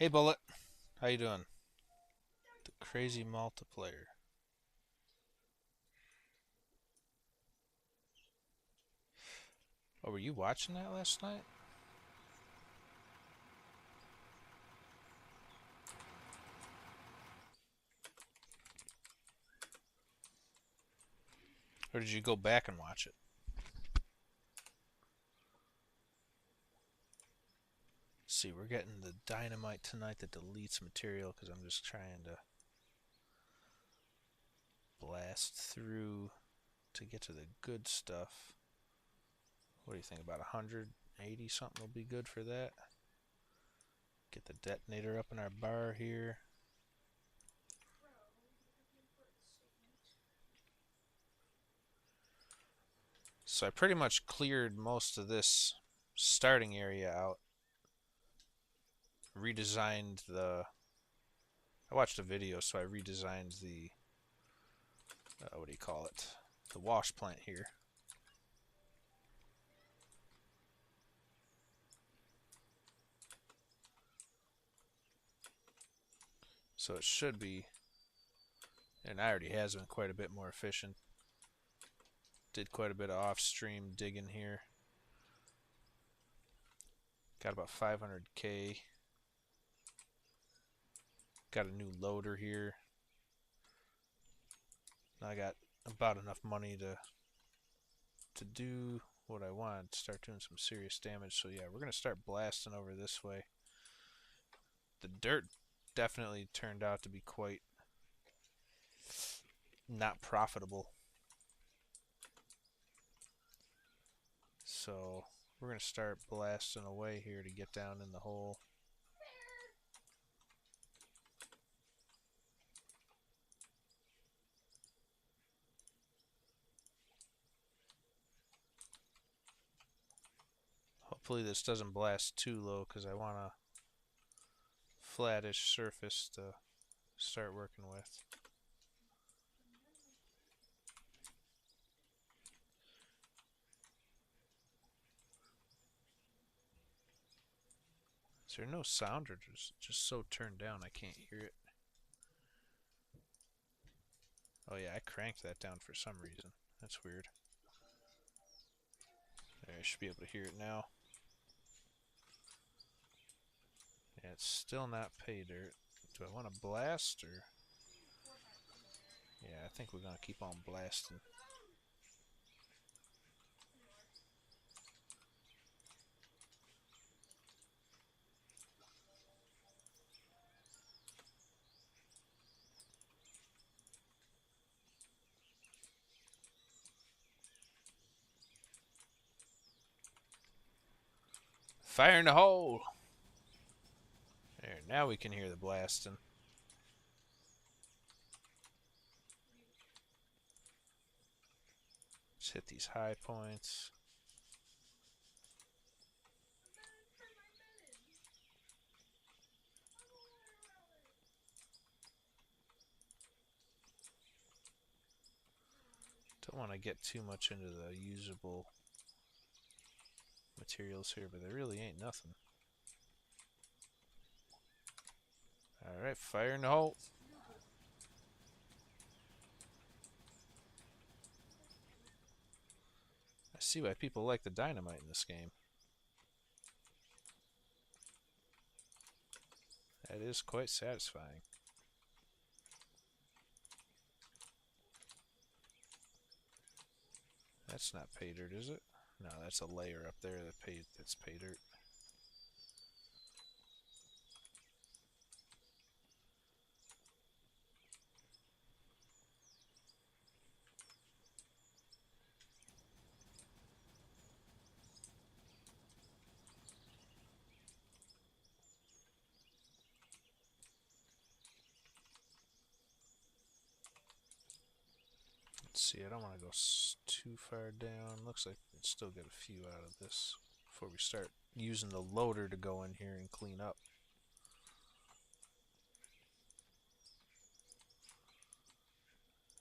Hey Bullet, how you doing? The crazy multiplayer. Oh, were you watching that last night? Or did you go back and watch it? Let's see, we're getting the dynamite tonight that deletes material because I'm just trying to blast through to get to the good stuff. What do you think? About 180 something will be good for that. Get the detonator up in our bar here. So I pretty much cleared most of this starting area out. Redesigned the... I watched a video, so I redesigned the... what do you call it? The wash plant here. So it should be, and it already has been quite a bit more efficient. Did quite a bit of off-stream digging here. Got about 500k. Got a new loader here. Now I got about enough money to do what I want. Start doing some serious damage. So yeah, we're gonna start blasting over this way. The dirt definitely turned out to be quite not profitable. So we're gonna start blasting away here to get down in the hole. Hopefully this doesn't blast too low because I want a flattish surface to start working with. Is there no sound or just so turned down I can't hear it? Oh yeah, I cranked that down for some reason. That's weird. There, I should be able to hear it now. Yeah, it's still not pay dirt. Do I want to blast or... Yeah, I think we're going to keep on blasting. Fire in the hole! There, now we can hear the blasting. Let's hit these high points. Don't want to get too much into the usable materials here, but there really ain't nothing. Alright, fire in the hole. I see why people like the dynamite in this game. That is quite satisfying. That's not pay dirt, is it? No, that's a layer up there that's pay dirt. Let's see, I don't want to go too far down. Looks like we can still get a few out of this before we start using the loader to go in here and clean up.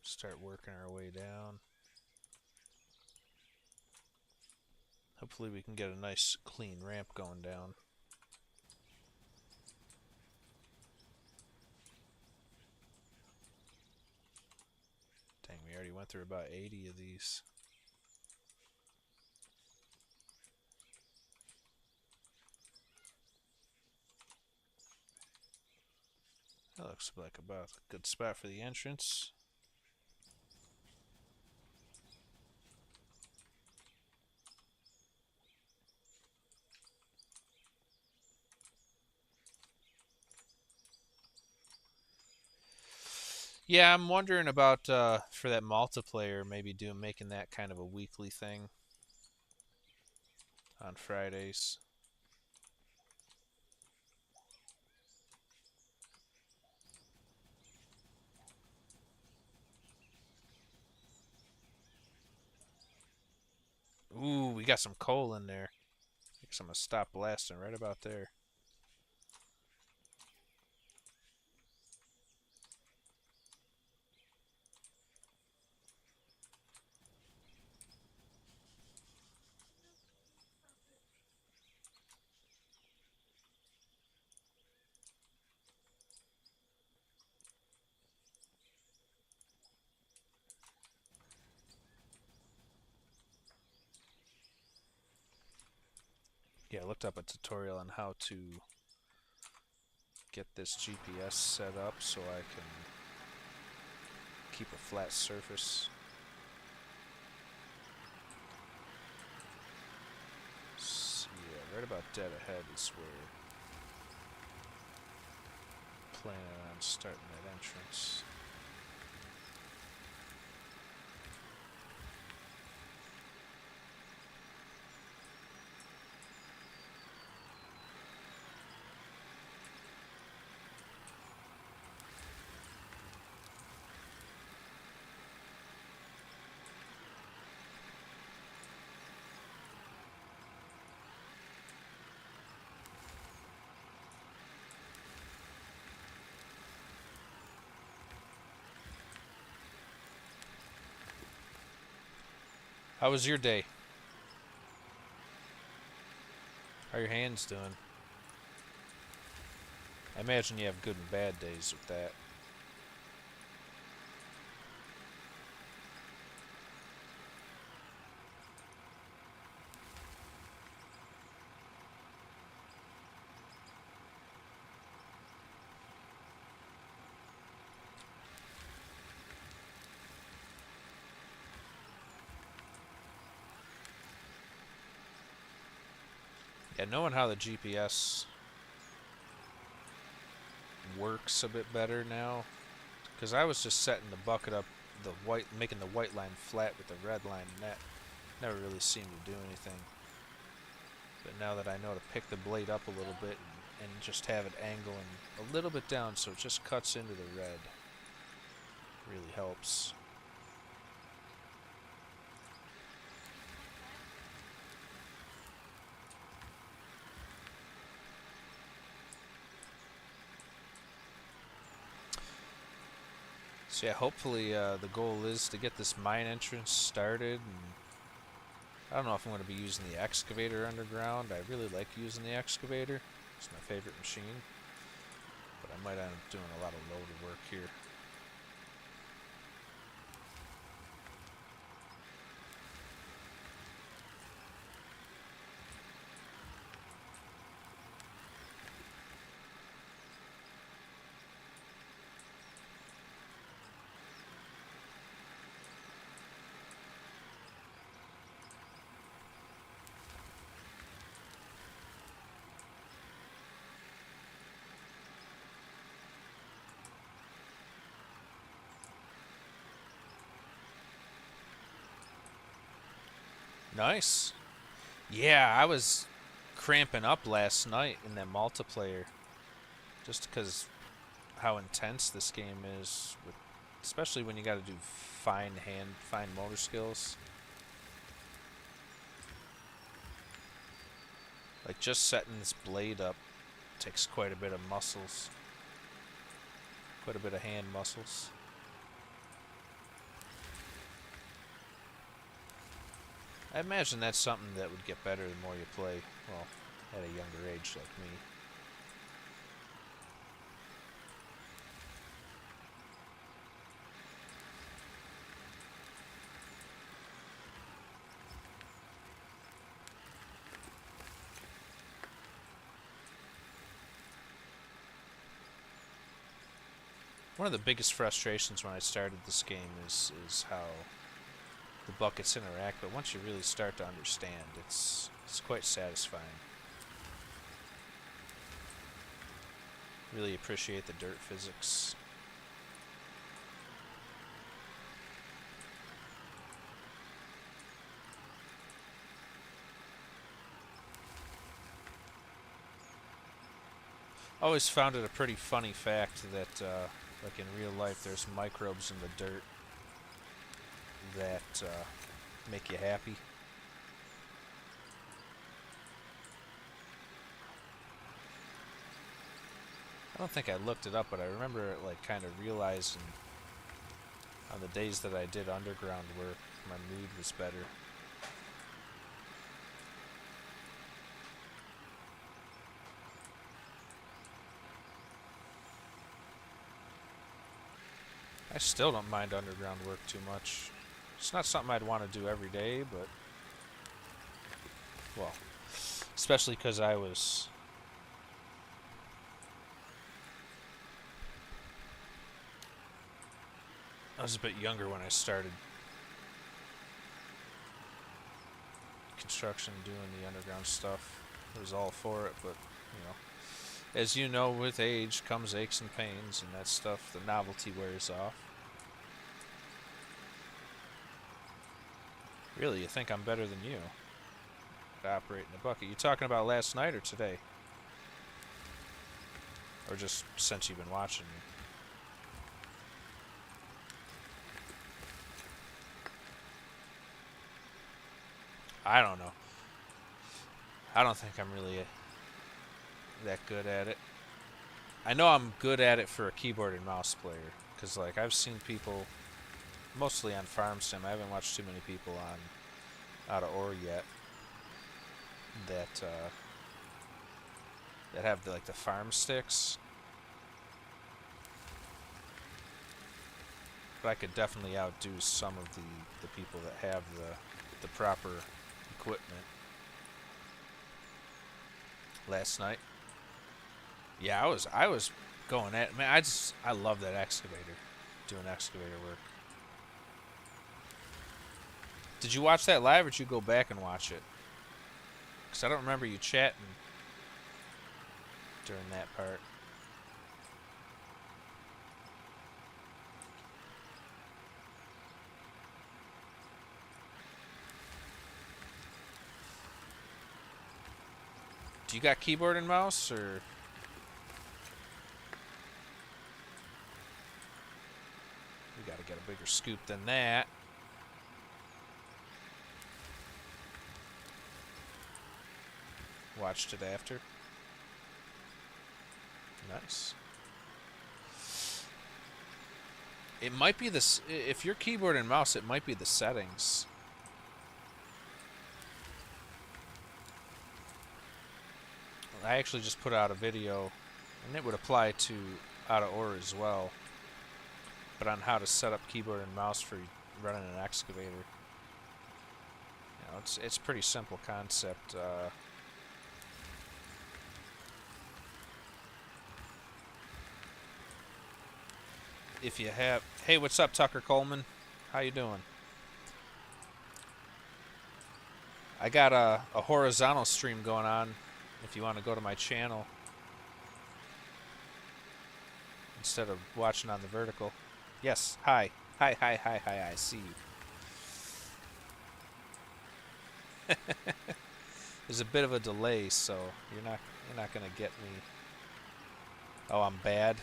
Start working our way down. Hopefully we can get a nice clean ramp going down. Dang, we already went through about 80 of these. That looks like about a good spot for the entrance. Yeah, I'm wondering about for that multiplayer, maybe making that kind of a weekly thing on Fridays. Ooh, we got some coal in there. I guess I'm gonna stop blasting right about there. Yeah, I looked up a tutorial on how to get this GPS set up so I can keep a flat surface. So, yeah, right about dead ahead is where I'm planning on starting that entrance. How was your day? How are your hands doing? I imagine you have good and bad days with that. Yeah, knowing how the GPS works a bit better now, because I was just setting the bucket up, making the white line flat with the red line, and that never really seemed to do anything. But now that I know to pick the blade up a little bit and just have it angling a little bit down so it just cuts into the red, really helps. So yeah, hopefully the goal is to get this mine entrance started. And I don't know if I'm going to be using the excavator underground. I really like using the excavator. It's my favorite machine. But I might end up doing a lot of loader work here. Nice. Yeah, I was cramping up last night in that multiplayer just because how intense this game is, with, especially when you got to do fine motor skills. Like just setting this blade up takes quite a bit of muscles, quite a bit of hand muscles. I imagine that's something that would get better the more you play, well, at a younger age like me. One of the biggest frustrations when I started this game is how the buckets interact, but once you really start to understand, it's quite satisfying. Really appreciate the dirt physics. I always found it a pretty funny fact that, like in real life, there's microbes in the dirt that make you happy. I don't think I looked it up, but I remember like kind of realizing on the days that I did underground work, my mood was better. I still don't mind underground work too much. It's not something I'd want to do every day, but, well, especially because I was a bit younger when I started construction, doing the underground stuff. I was all for it, but, you know, as you know, with age comes aches and pains, and that stuff, the novelty wears off. Really, you think I'm better than you at operating a bucket? You talking about last night or today? Or just since you've been watching me? I don't know. I don't think I'm really that good at it. I know I'm good at it for a keyboard and mouse player, because like I've seen people, mostly on Farm Sim. I haven't watched too many people on Out of Ore yet that that have like the farm sticks. But I could definitely outdo some of the people that have the proper equipment. Last night, yeah, I was going at, man. I love that excavator, doing excavator work. Did you watch that live, or did you go back and watch it? Because I don't remember you chatting during that part. Do you got keyboard and mouse, or? We gotta get a bigger scoop than that. Watched it after. Nice. It might be this. If you're keyboard and mouse, it might be the settings. I actually just put out a video, and it would apply to Out of Ore as well, but on how to set up keyboard and mouse for running an excavator. You know, it's pretty simple concept. If you have, hey, what's up, Tucker Coleman? How you doing? I got a horizontal stream going on. If you want to go to my channel instead of watching on the vertical. Yes, hi. Hi, I see you. There's a bit of a delay, so you're not gonna get me. Oh, I'm bad.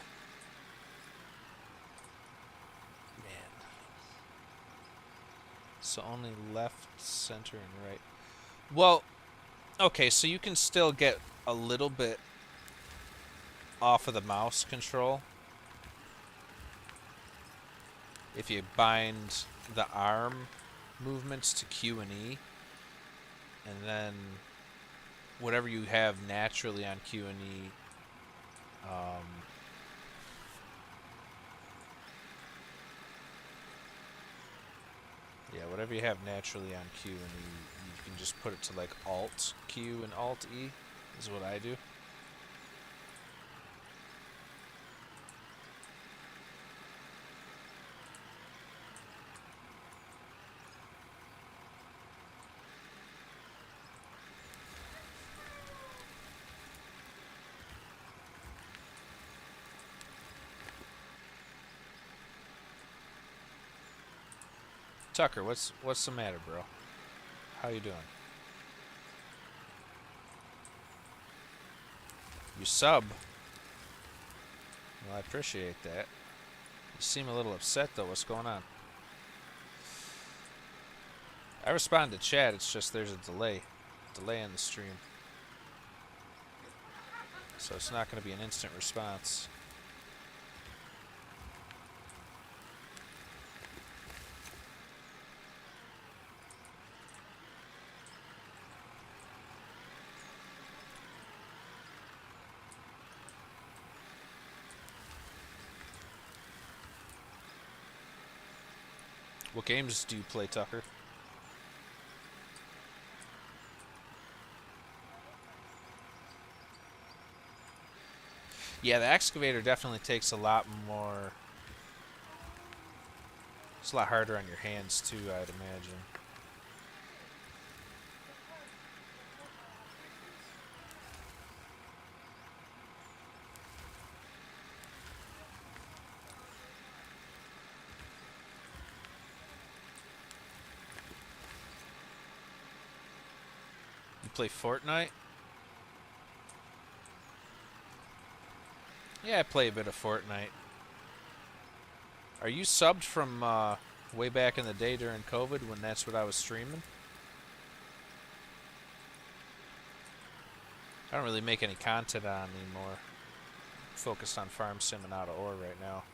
Man. So only left, center, and right. Well, okay, so you can still get a little bit off of the mouse control if you bind the arm movements to Q and E, and then whatever you have naturally on Q and E, yeah, whatever you have naturally on Q and E, you can just put it to like Alt Q and Alt E, is what I do. Tucker, what's the matter, bro? How you doing? You sub. Well, I appreciate that. You seem a little upset though. What's going on? I respond to chat. It's just there's a delay in the stream, so it's not going to be an instant response. What games do you play, Tucker? Yeah, the excavator definitely takes a lot more. It's a lot harder on your hands too, I'd imagine. You play Fortnite? Yeah, I play a bit of Fortnite. Are you subbed from way back in the day during COVID when that's what I was streaming? I don't really make any content on anymore. I'm focused on farm sim and out of ore right now.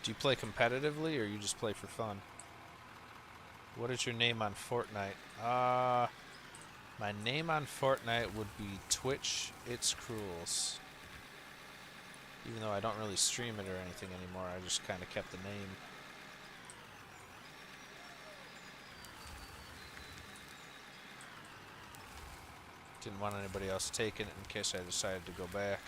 Do you play competitively or you just play for fun? What is your name on Fortnite? My name on Fortnite would be Twitch It's Cruels. Even though I don't really stream it or anything anymore, I just kind of kept the name. Didn't want anybody else taking it in case I decided to go back.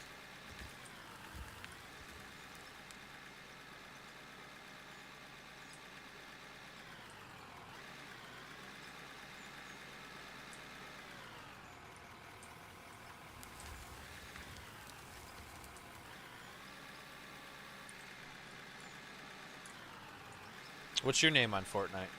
What's your name on Fortnite?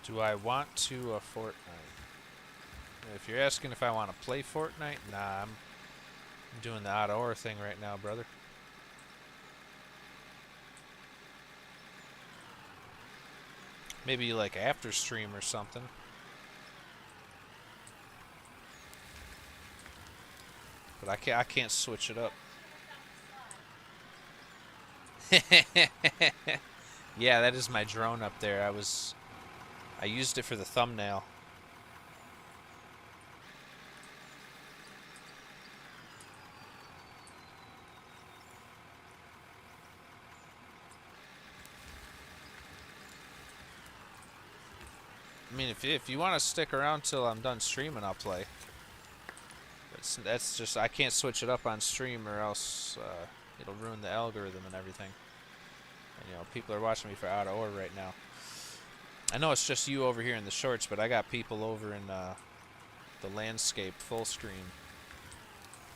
Do I want to Fortnite? If you're asking if I want to play Fortnite, nah, I'm doing the out of ore thing right now, brother. Maybe like after stream or something. But I can't switch it up. Yeah, that is my drone up there. I used it for the thumbnail. I mean, if you want to stick around till I'm done streaming, I'll play. That's just, I can't switch it up on stream or else it'll ruin the algorithm and everything. And, you know, people are watching me for Out of Order right now. I know it's just you over here in the shorts, but I got people over in the landscape full screen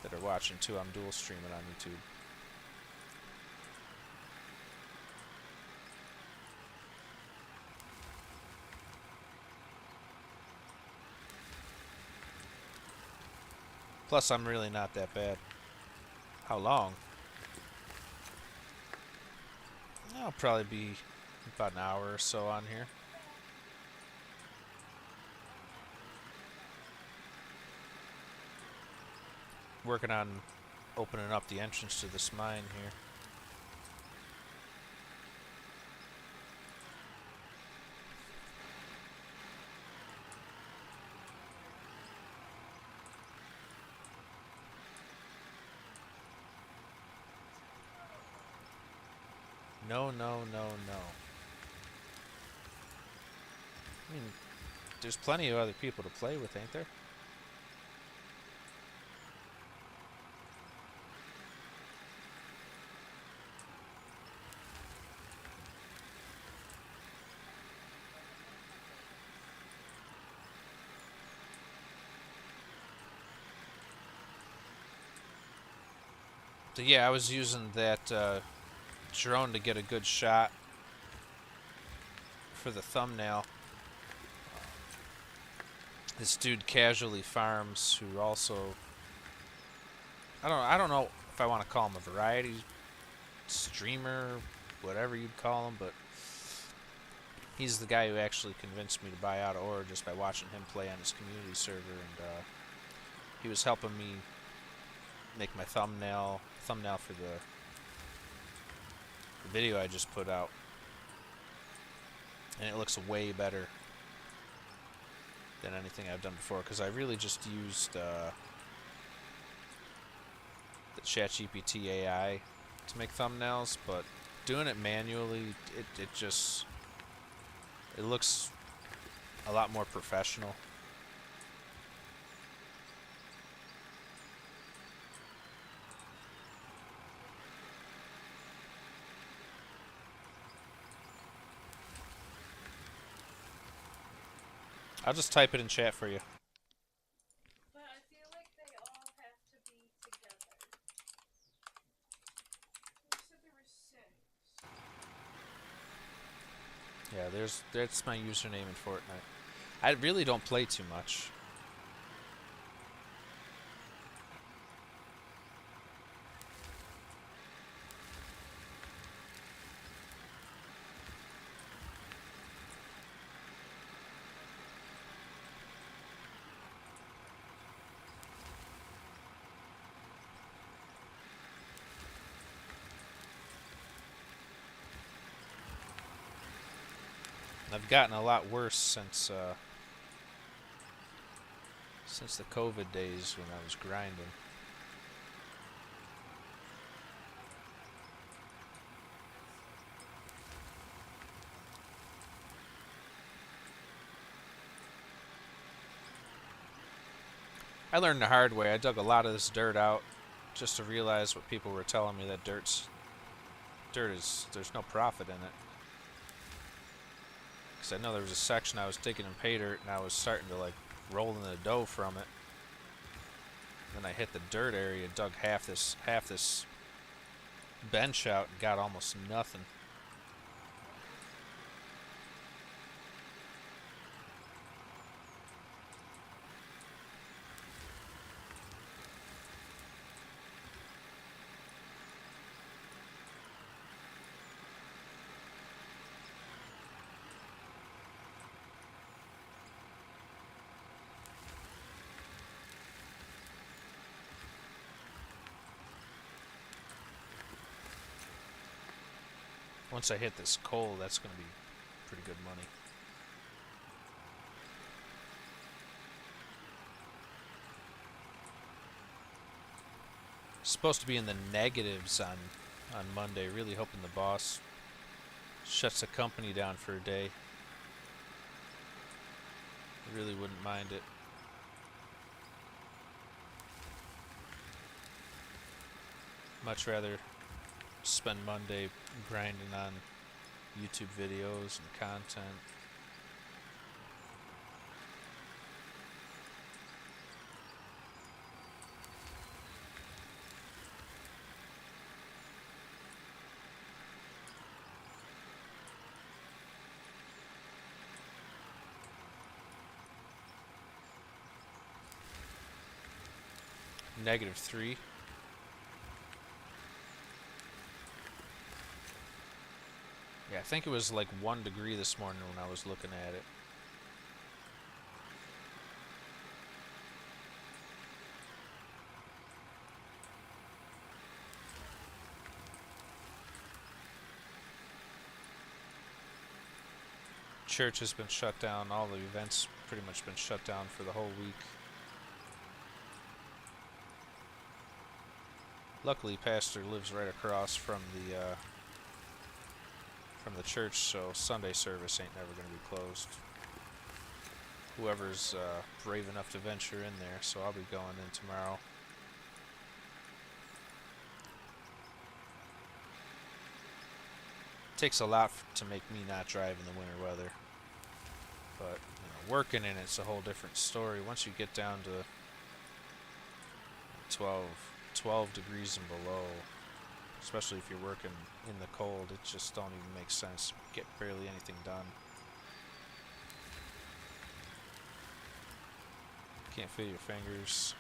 that are watching too. I'm dual streaming on YouTube. Plus, I'm really not that bad. How long? I'll probably be about an hour or so on here. Working on opening up the entrance to this mine here. No, no, no, no. I mean, there's plenty of other people to play with, ain't there? So yeah, I was using that drone to get a good shot for the thumbnail. This dude casually farms, who also, I don't know if I want to call him a variety streamer, whatever you'd call him, but he's the guy who actually convinced me to buy Out of Order just by watching him play on his community server, and he was helping me make my thumbnail for the video I just put out, and it looks way better than anything I've done before, because I really just used the ChatGPT AI to make thumbnails, but doing it manually, it looks a lot more professional. I'll just type it in chat for you. But I feel like they all have to be together. You said there were 6. Yeah, that's my username in Fortnite. I really don't play too much. I've gotten a lot worse since the COVID days when I was grinding. I learned the hard way. I dug a lot of this dirt out just to realize what people were telling me, that there's no profit in it. Because I know there was a section I was digging in pay dirt and I was starting to like roll in the dough from it. Then I hit the dirt area, dug half this bench out, and got almost nothing. Once I hit this coal, that's going to be pretty good money. Supposed to be in the negatives on Monday. Really hoping the boss shuts the company down for a day. Really wouldn't mind it. Much rather spend Monday grinding on YouTube videos and content. -3. Yeah, I think it was like 1 degree this morning when I was looking at it. Church has been shut down. All the events pretty much been shut down for the whole week. Luckily, Pastor lives right across from the church, so Sunday service ain't never going to be closed. Whoever's brave enough to venture in there, so I'll be going in tomorrow. Takes a lot to make me not drive in the winter weather, but working in it's a whole different story. Once you get down to 12 degrees and below, especially if you're working in the cold, it just don't even make sense. Get barely anything done. Can't feel your fingers.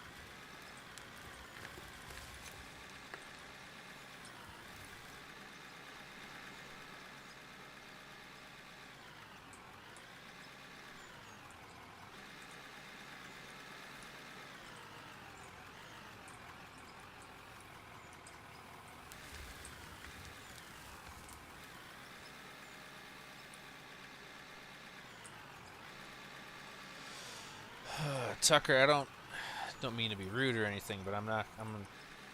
Tucker, I don't mean to be rude or anything, but I'm not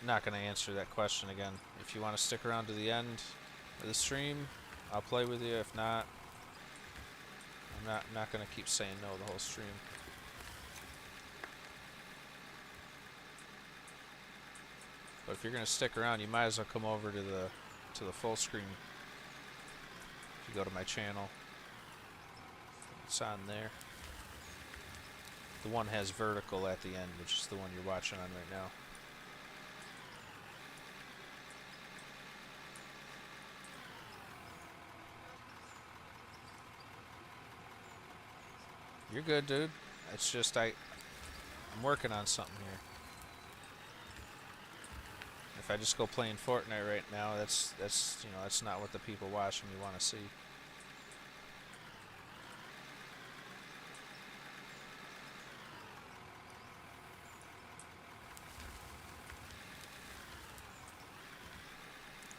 going to answer that question again. If you want to stick around to the end of the stream, I'll play with you. If not, I'm not going to keep saying no the whole stream. But if you're going to stick around, you might as well come over to the full screen. If you go to my channel, it's on there. The one has vertical at the end, which is the one you're watching on right now. You're good, dude. It's just I'm working on something here. If I just go playing Fortnite right now, that's not what the people watching me want to see.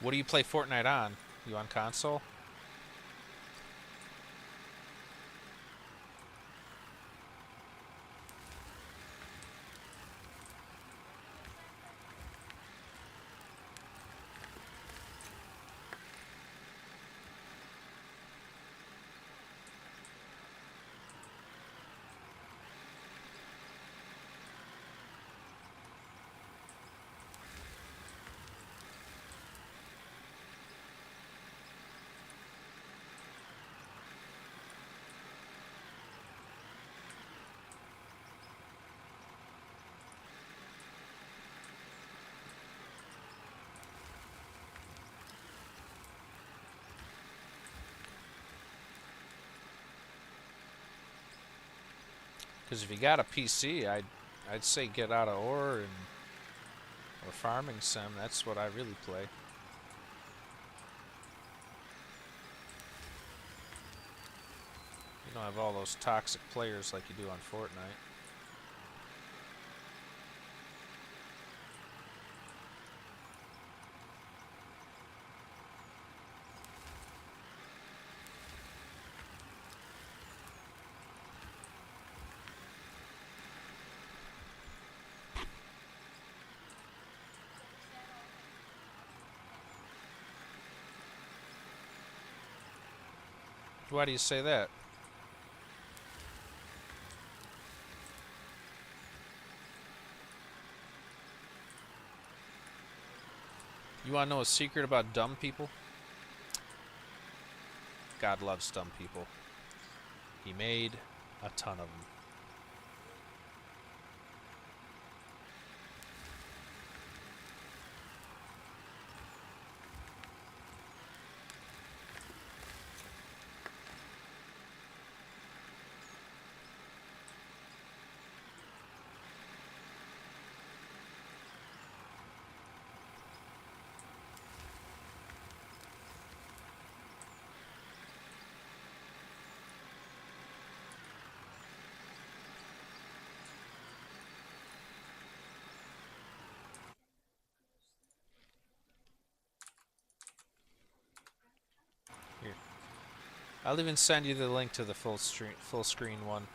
What do you play Fortnite on? You on console? Because if you got a PC, I'd say get out of ore or farming sim. That's what I really play. You don't have all those toxic players like you do on Fortnite. Why do you say that? You want to know a secret about dumb people? God loves dumb people. He made a ton of them. Here, I'll even send you the link to the full screen one.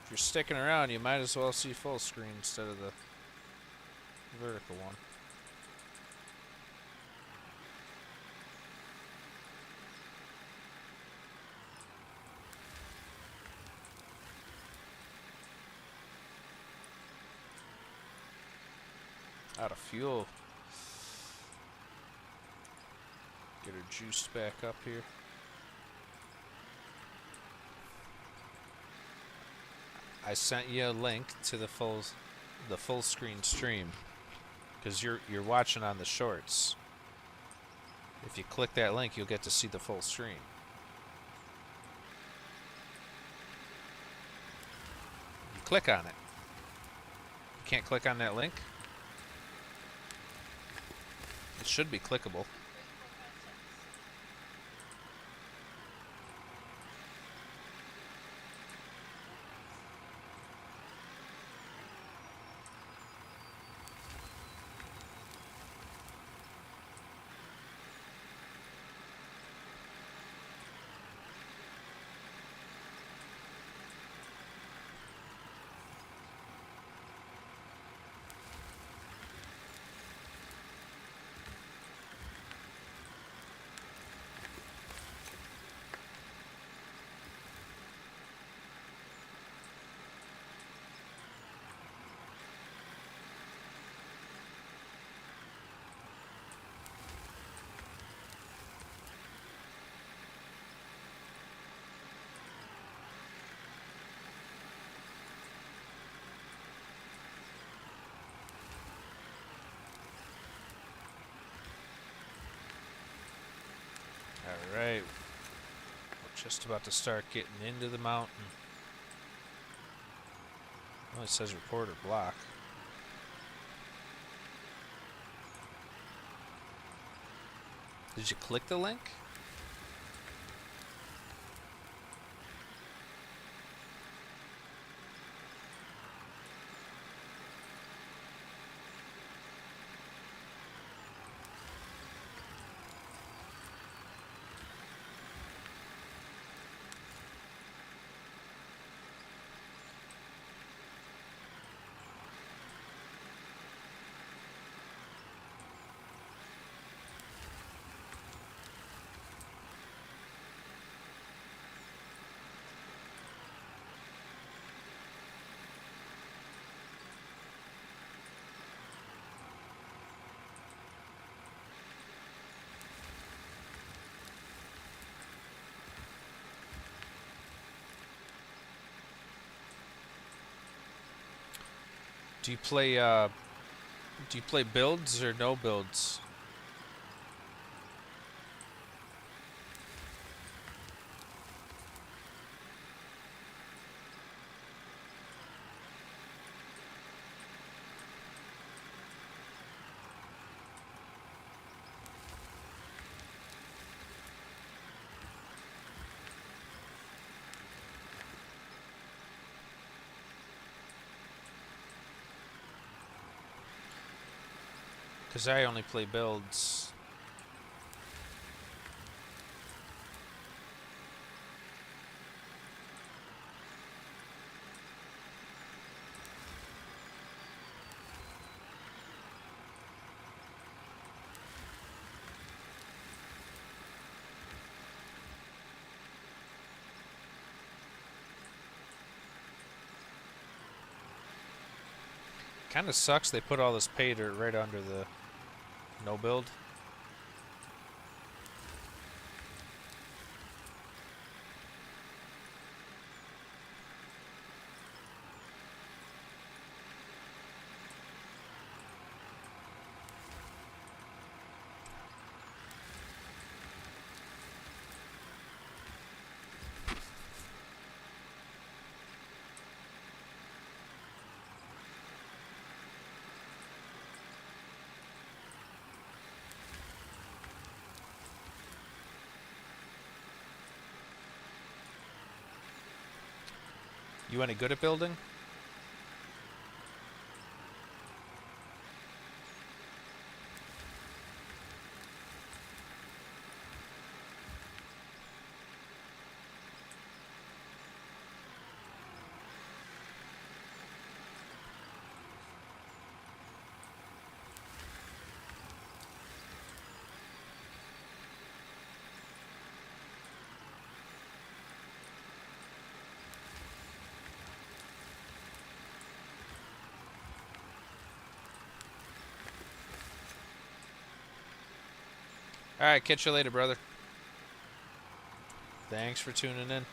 If you're sticking around, you might as well see full screen instead of the vertical one. Out of fuel. Get her juiced back up here. I sent you a link to the full screen stream because you're watching on the shorts. If you click that link, you'll get to see the full screen. You click on it. You can't click on that link? It should be clickable. Alright. We're just about to start getting into the mountain. Oh, it says reporter block. Did you click the link? Do you play builds or no builds? Because I only play builds. Kind of sucks they put all this pay dirt right under the no build. You any good at building? Alright, catch you later, brother. Thanks for tuning in.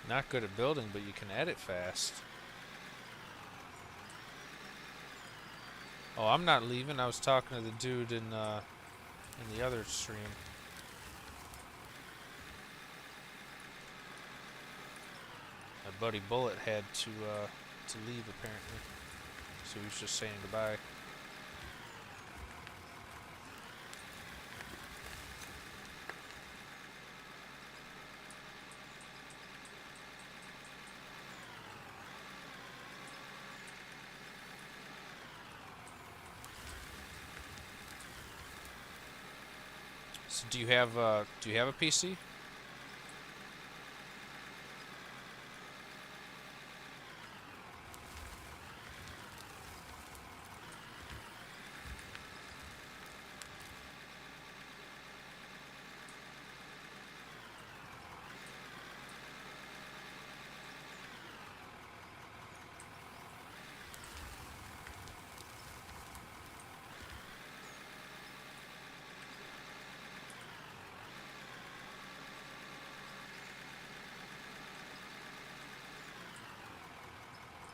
Not good at building, but you can edit fast. Oh, I'm not leaving. I was talking to the dude in the other stream. My buddy Bullet had to leave apparently, so he was just saying goodbye. So do you have a PC?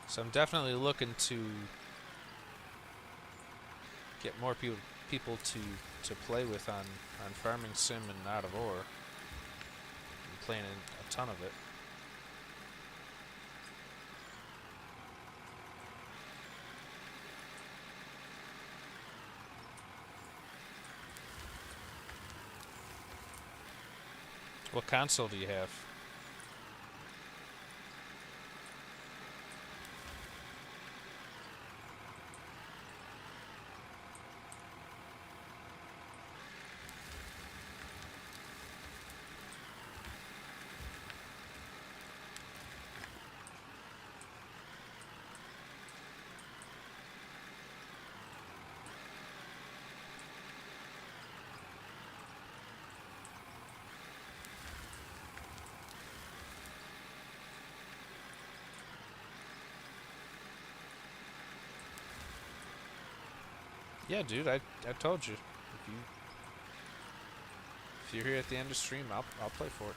So I'm definitely looking to get more people to play with on Farming Sim and Out of Ore. I'm playing a ton of it. What console do you have? Yeah, dude, I told you. If you're here at the end of stream, I'll play Fortnite.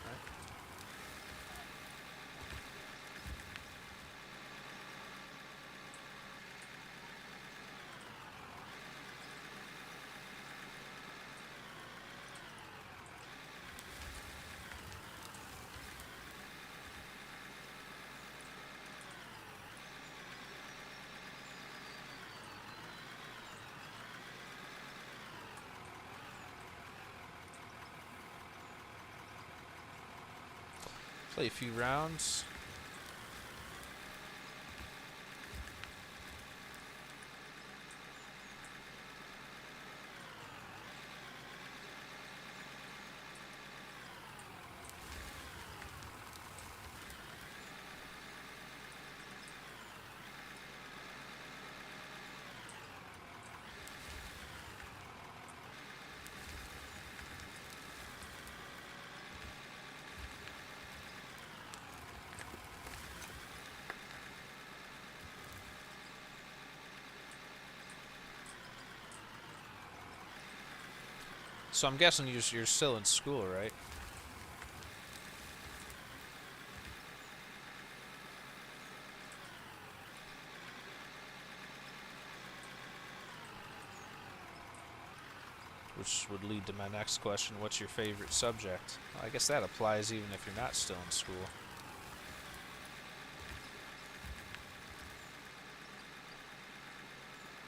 Play a few rounds. So I'm guessing you're still in school, right? Which would lead to my next question. What's your favorite subject? Well, I guess that applies even if you're not still in school.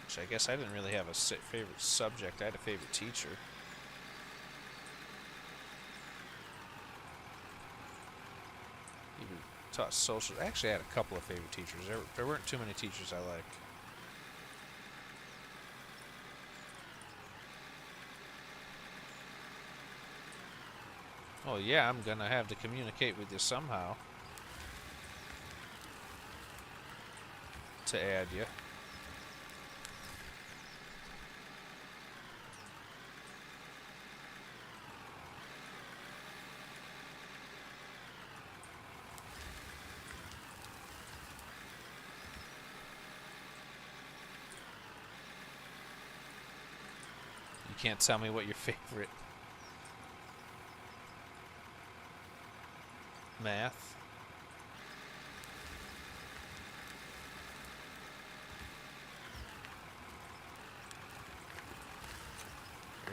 Which I guess I didn't really have a favorite subject. I had a favorite teacher. Either taught social. Actually, I had a couple of favorite teachers. There weren't too many teachers I liked. Oh yeah, I'm gonna have to communicate with you somehow to add you. You can't tell me what your favorite math.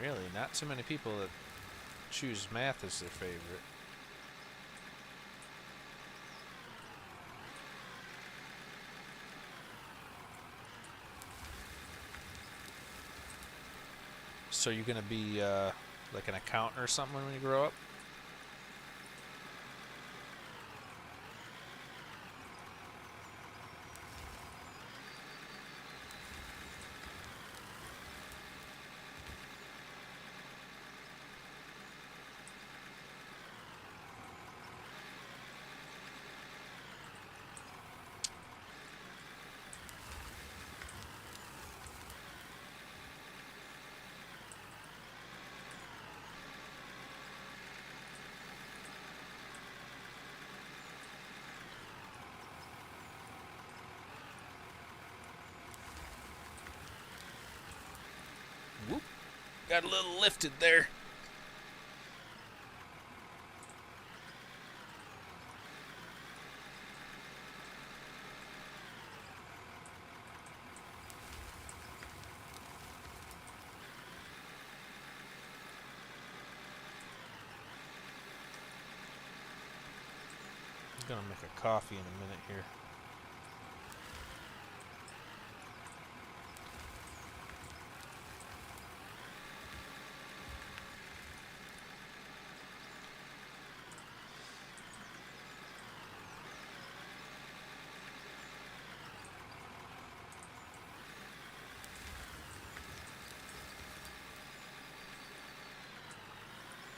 Really, not too many people that choose math as their favorite. So you're gonna be like an accountant or something when you grow up? Whoop. Got a little lifted there. I'm gonna make a coffee in a minute here.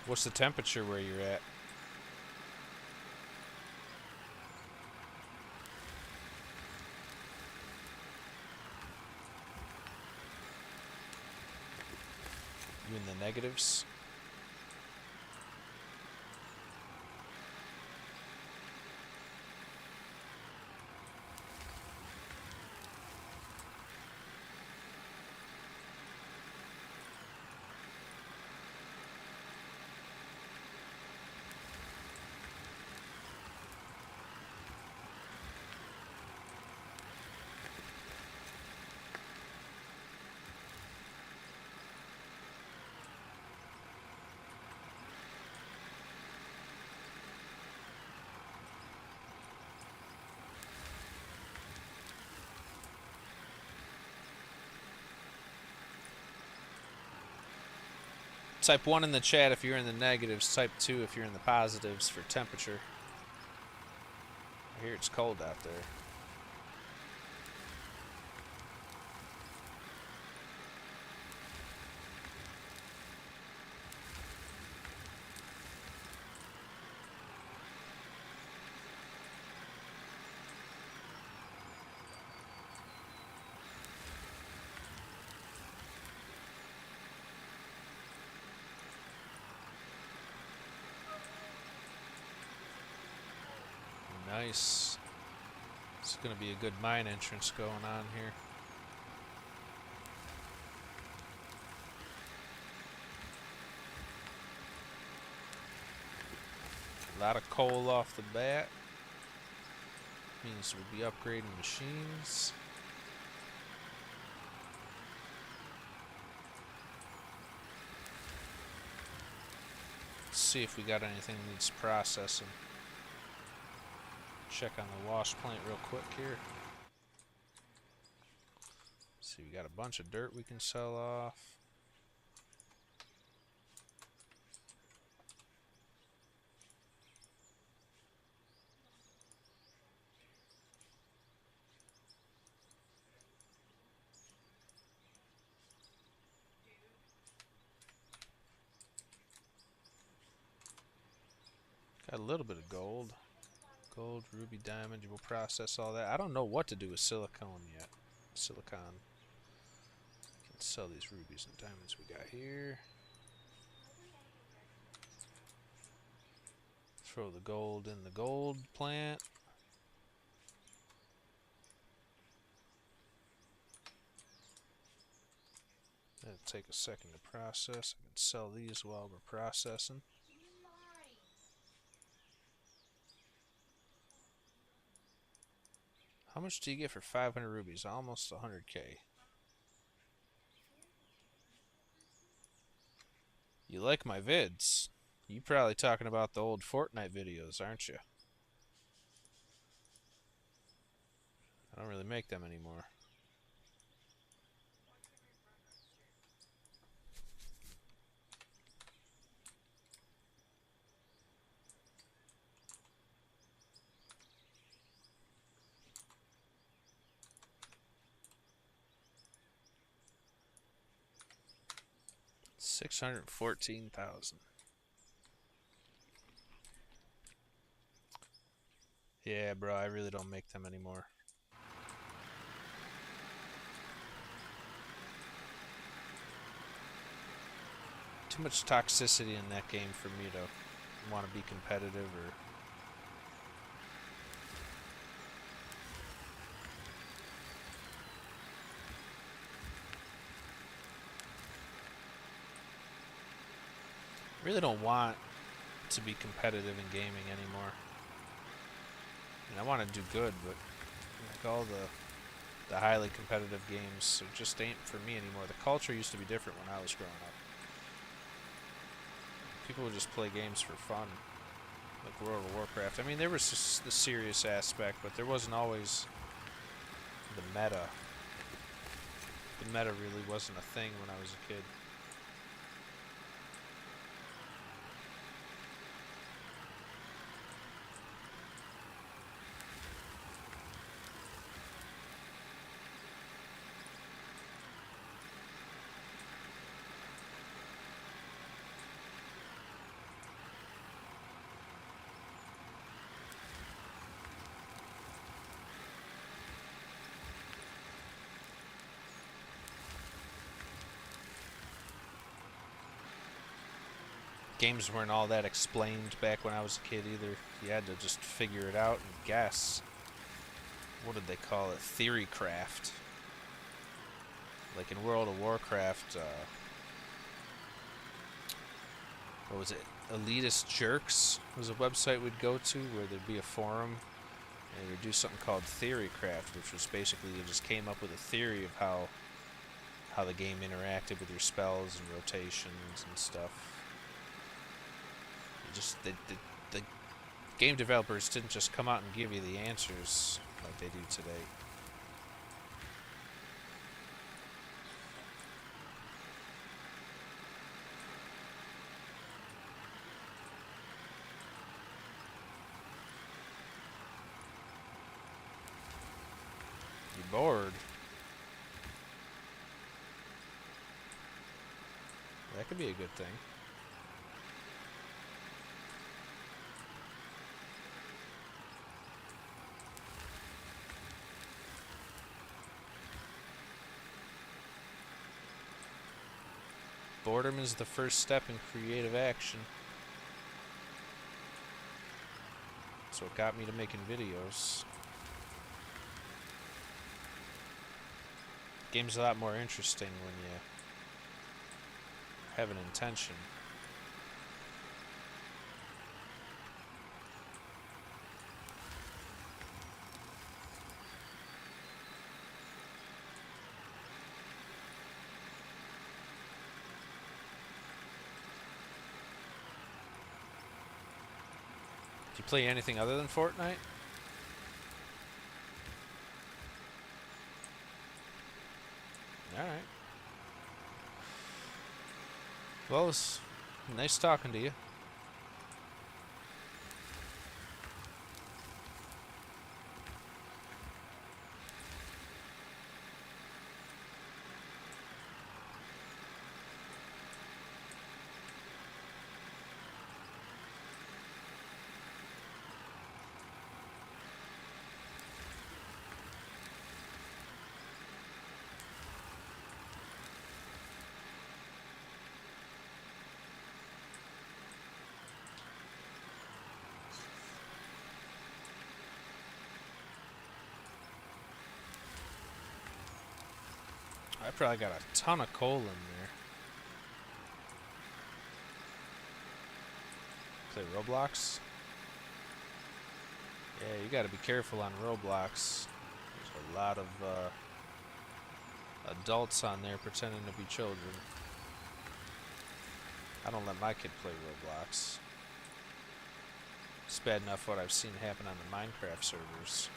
What's the temperature where you're at? You in the negatives? Type 1 in the chat if you're in the negatives. Type 2 if you're in the positives for temperature. I hear it's cold out there. Nice. It's going to be a good mine entrance going on here. A lot of coal off the bat. Means we'll be upgrading machines. Let's see if we got anything that needs processing. Check on the wash plant real quick here. See, we got a bunch of dirt we can sell off. Got a little bit of gold. Gold, ruby, diamond, we'll process all that. I don't know what to do with silicone yet. Silicon. Can sell these rubies and diamonds we got here. Throw the gold in the gold plant. It'll take a second to process. I can sell these while we're processing. How much do you get for 500 rubies? Almost 100k. You like my vids? You probably talking about the old Fortnite videos, aren't you? I don't really make them anymore. $614,000. Yeah, bro, I really don't make them anymore. Too much toxicity in that game for me to want to be competitive or... really don't want to be competitive in gaming anymore. I mean, I want to do good, but like all the highly competitive games just ain't for me anymore. The culture used to be different when I was growing up. People would just play games for fun, like World of Warcraft. I mean, there was just the serious aspect, but there wasn't always the meta. The meta really wasn't a thing when I was a kid. Games weren't all that explained back when I was a kid either. You had to just figure it out and guess. What did they call it? Theory craft. Like in World of Warcraft, what was it? Elitist Jerks was a website we'd go to where there'd be a forum and you'd do something called Theory Craft, which was basically you just came up with a theory of how the game interacted with your spells and rotations and stuff. Just the game developers didn't just come out and give you the answers like they do today. bored. That could be a good thing. Boredom is the first step in creative action. So it got me to making videos. Game's a lot more interesting when you have an intention. Do you play anything other than Fortnite? Alright. Well, it's nice talking to you. I probably got a ton of coal in there. Play Roblox? Yeah, you gotta be careful on Roblox. There's a lot of adults on there pretending to be children. I don't let my kid play Roblox. It's bad enough what I've seen happen on the Minecraft servers.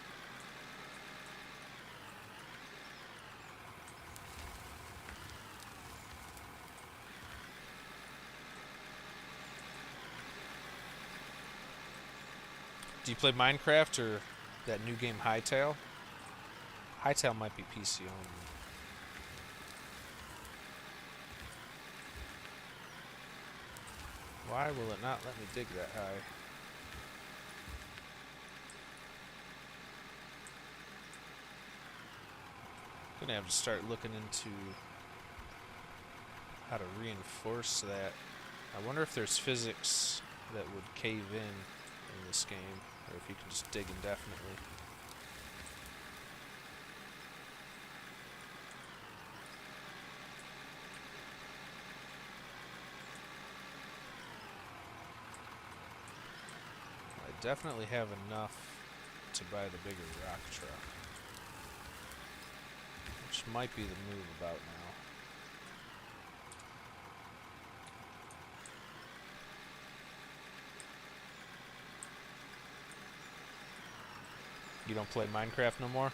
Do you play Minecraft or that new game Hytale? Hytale might be PC only. Why will it not let me dig that high? Gonna have to start looking into how to reinforce that. I wonder if there's physics that would cave in this game, or if you can just dig indefinitely. I definitely have enough to buy the bigger rock truck, which might be the move about now. You don't play Minecraft no more?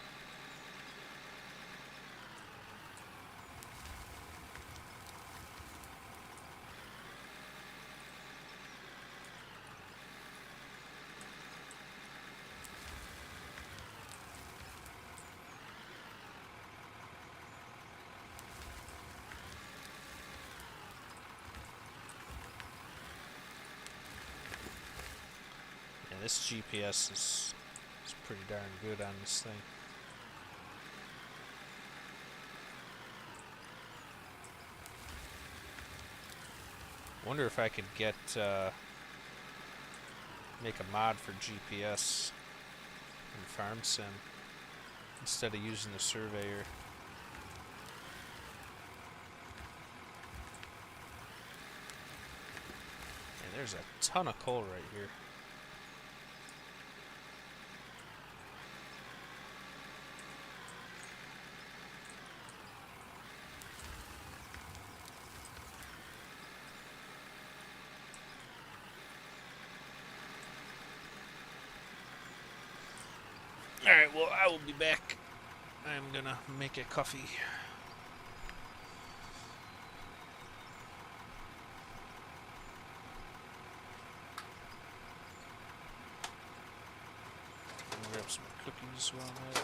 Yeah, this GPS is pretty darn good on this thing. Wonder if I could get make a mod for GPS in Farm Sim instead of using the surveyor. And there's a ton of coal right here. Alright, well, I will be back. I'm gonna make a coffee. Grab some cookies while I'm at it.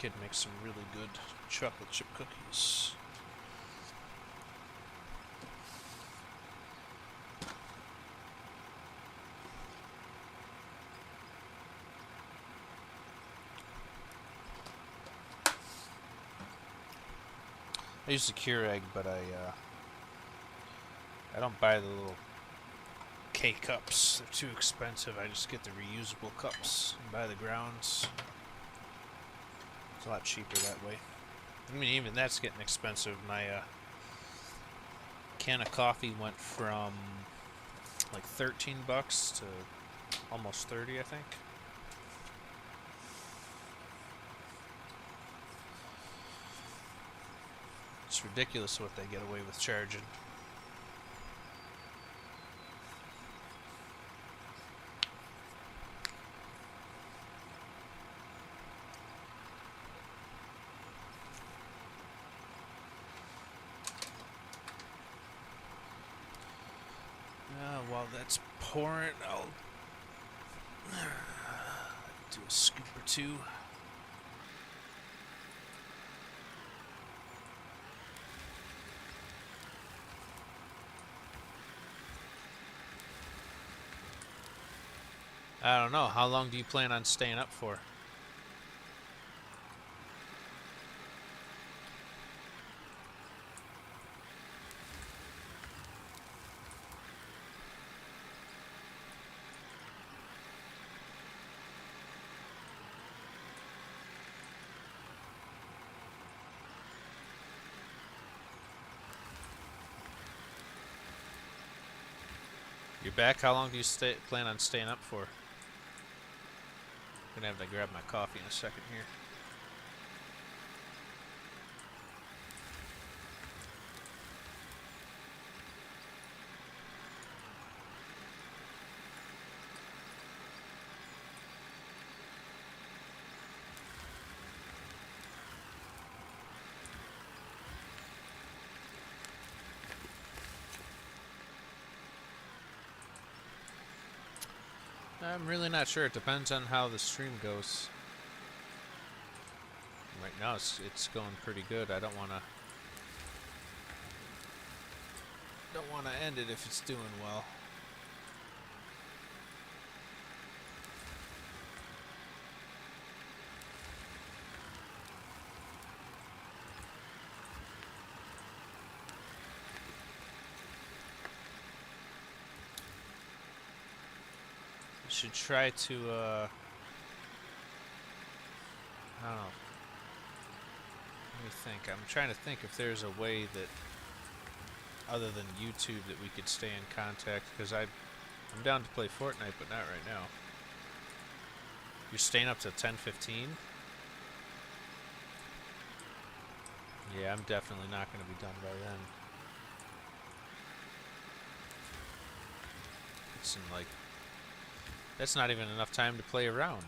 kid makes some really good chocolate chip cookies. I use the Keurig, but I don't buy the little K cups. They're too expensive. I just get the reusable cups and buy the grounds. It's a lot cheaper that way. I mean, even that's getting expensive. My can of coffee went from like $13 to almost 30, I think. It's ridiculous what they get away with charging. While that's pouring, I'll do a scoop or two. I don't know. How long do you plan on staying up for? You're back? How long do you plan on staying up for? I'm gonna have to grab my coffee in a second here. I'm really not sure. It depends on how the stream goes. Right now, it's going pretty good. I don't wanna end it if it's doing well. Should try to I don't know. Let me think. I'm trying to think if there's a way that other than YouTube that we could stay in contact, because I'm down to play Fortnite, but not right now. You're staying up till 10:15? Yeah, I'm definitely not going to be done by then. It's in like that's not even enough time to play around.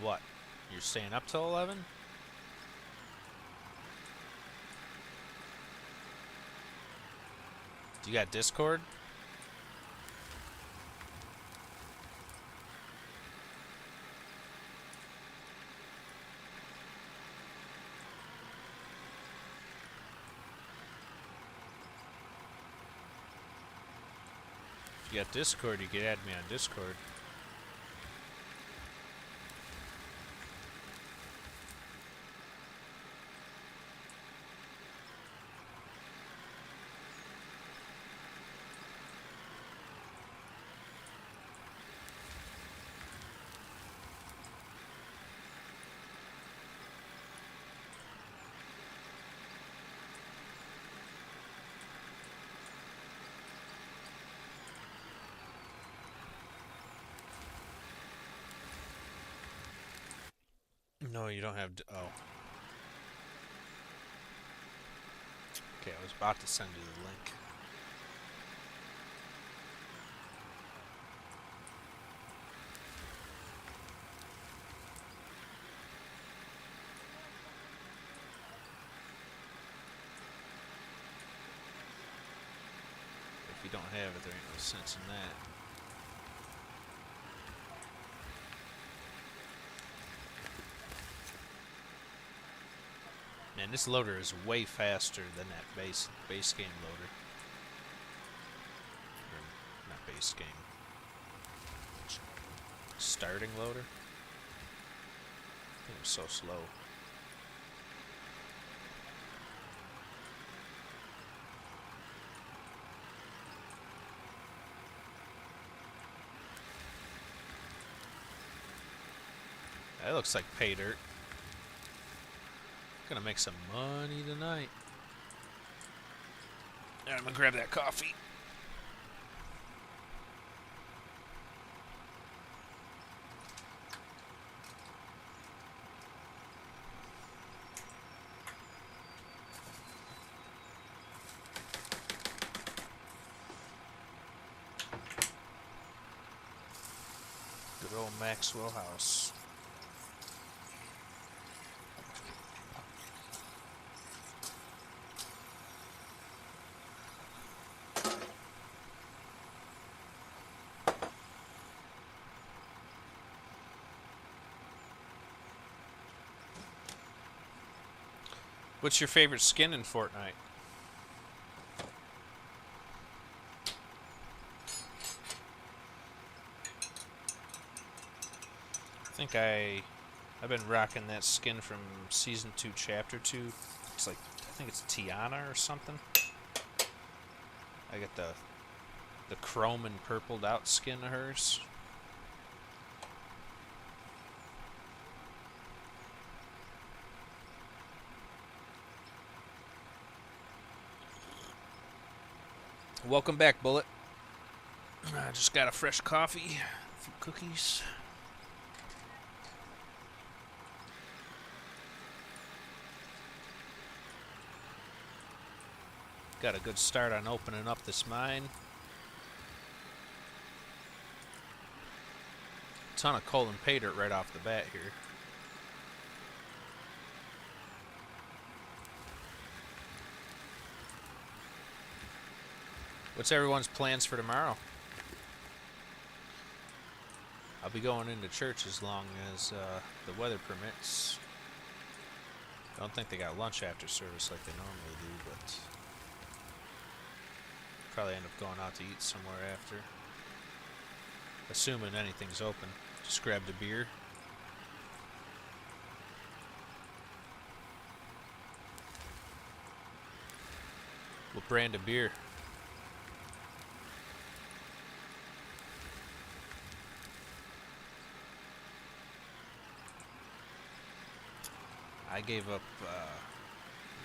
What? You're staying up till 11? Do you got Discord? If you got Discord, you could add me on Discord. No, you don't have. Oh. Okay, I was about to send you the link. If you don't have it, there ain't no sense in that. Man, this loader is way faster than that base game loader. Or not base game. Starting loader. I think it was so slow. That looks like pay dirt. Gonna make some money tonight. Alright, I'm gonna grab that coffee. Good old Maxwell House. What's your favorite skin in Fortnite? I've been rocking that skin from season 2 chapter 2. It's like I think it's Tiana or something. I got the chrome and purpled out skin of hers. Welcome back, Bullet. I just got a fresh coffee, a few cookies. Got a good start on opening up this mine. Ton of coal and pay dirt right off the bat here. What's everyone's plans for tomorrow? I'll be going into church as long as the weather permits. I don't think they got lunch after service like they normally do, but probably end up going out to eat somewhere after. Assuming anything's open. Just grabbed a beer. What brand of beer? I gave up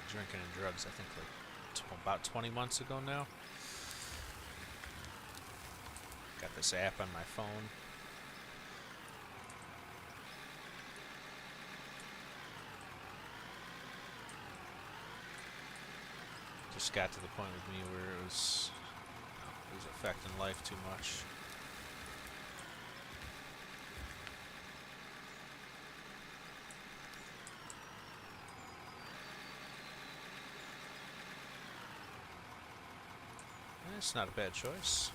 drinking and drugs, I think, like about 20 months ago now. Got this app on my phone. Just got to the point with me where it was affecting life too much. It's not a bad choice.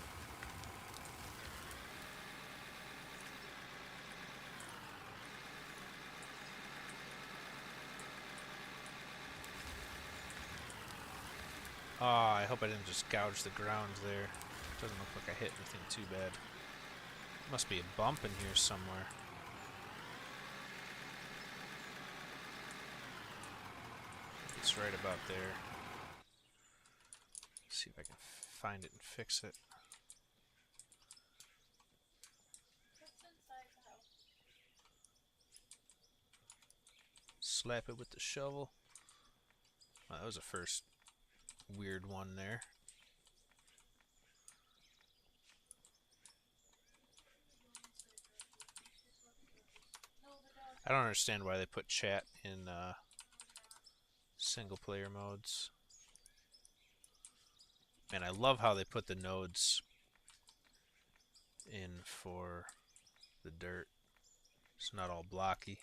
Oh, I hope I didn't just gouge the ground there. Doesn't look like I hit anything too bad. Must be a bump in here somewhere. It's right about there. See if I can find it and fix it. What's inside the house? Slap it with the shovel. Well, that was a first weird one there. No, the dog I don't understand why they put chat in single player modes. And I love how they put the nodes in for the dirt. It's not all blocky.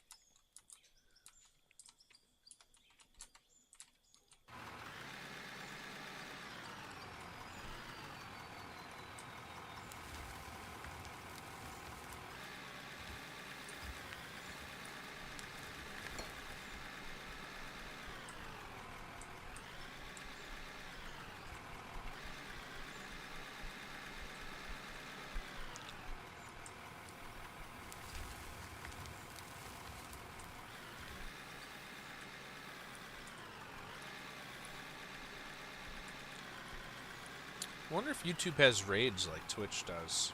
I wonder if YouTube has raids like Twitch does.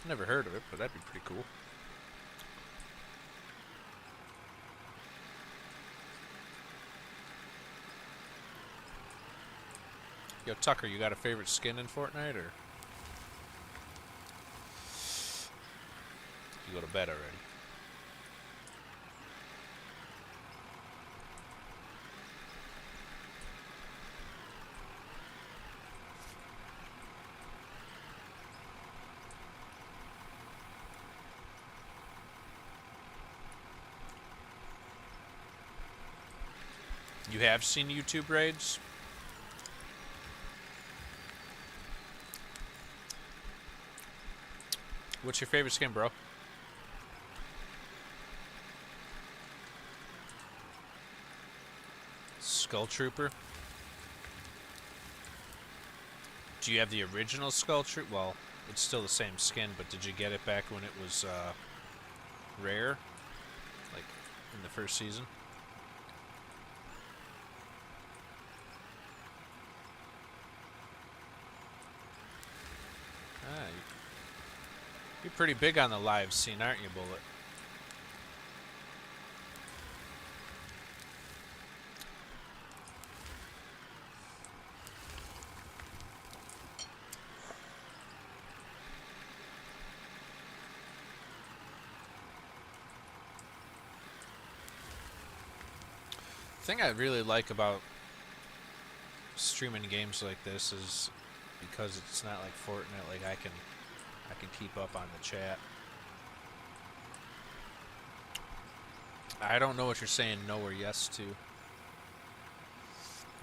Never heard of it, but that'd be pretty cool. Yo, Tucker, you got a favorite skin in Fortnite, or you go to bed already? You have seen YouTube raids? What's your favorite skin, bro? Skull Trooper? Do you have the original Skull Trooper? Well, it's still the same skin, but did you get it back when it was rare? Like, in the first season? Ah, you're pretty big on the live scene, aren't you, Bullet? The thing I really like about streaming games like this is because it's not like Fortnite. Like I can keep up on the chat. I don't know what you're saying no or yes to. You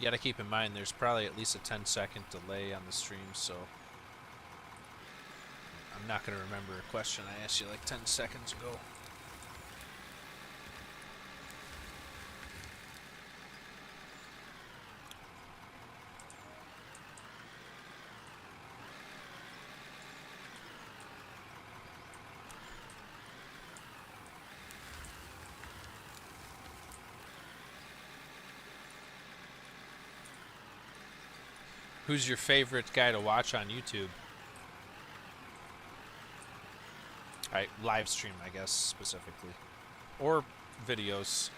gotta keep in mind there's probably at least a 10-second delay on the stream, so I'm not gonna remember a question I asked you like 10 seconds ago. Who's your favorite guy to watch on YouTube? Live stream, I guess, specifically. Or videos.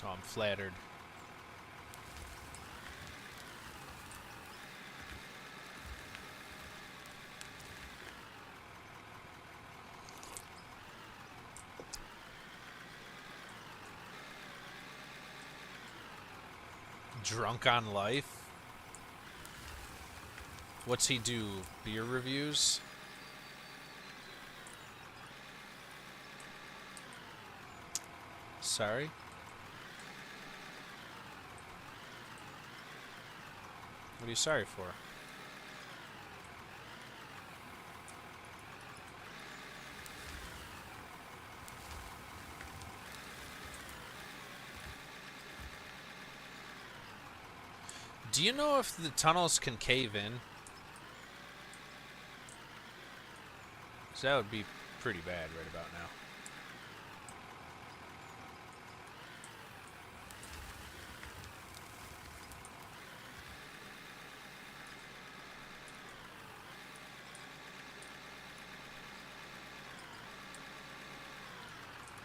Oh, I'm flattered. Drunk on life? What's he do? Beer reviews? Sorry? What are you sorry for? Do you know if the tunnels can cave in? So that would be pretty bad right about now.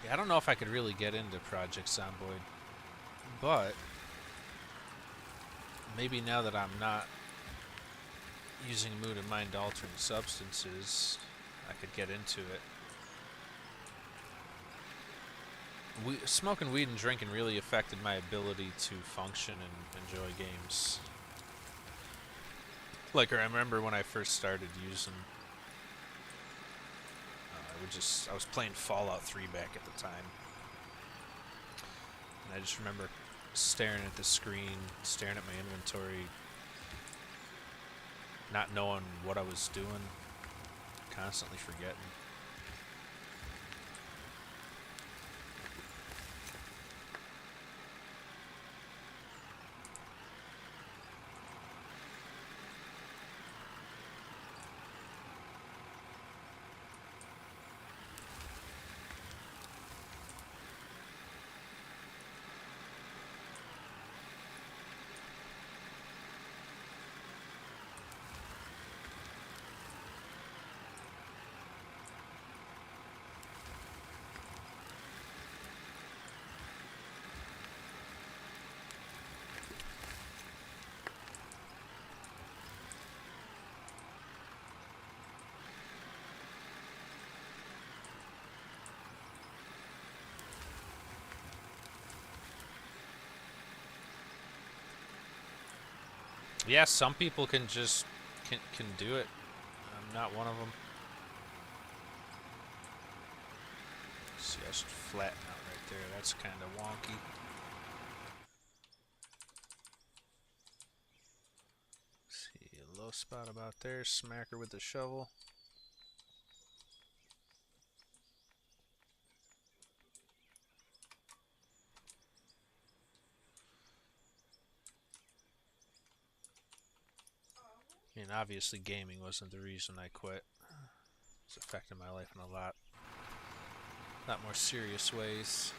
Yeah, I don't know if I could really get into Project Zomboid, but maybe now that I'm not using mood and mind altering substances, I could get into it. Smoking weed and drinking really affected my ability to function and enjoy games. Like, I remember when I first started using, I was playing Fallout 3 back at the time, and I just remember staring at the screen, staring at my inventory, not knowing what I was doing, constantly forgetting. Yeah, some people can just can do it. I'm not one of them. See, I should flatten out right there. That's kind of wonky. See, a low spot about there. Smack her with the shovel. I mean, obviously, gaming wasn't the reason I quit. It's affected my life in a lot more serious ways.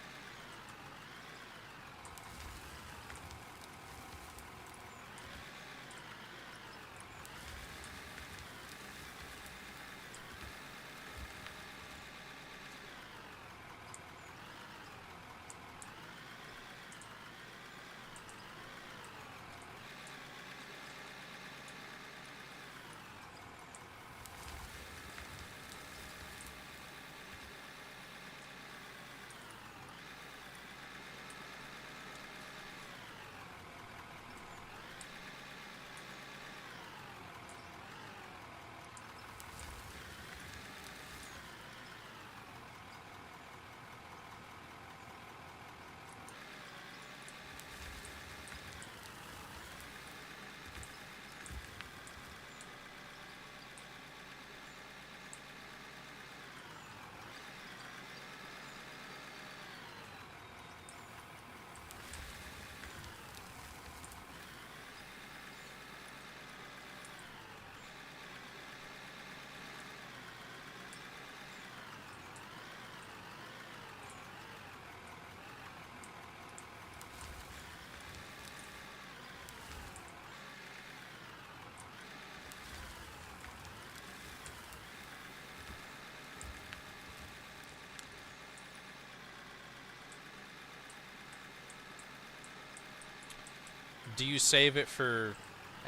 Do you save it for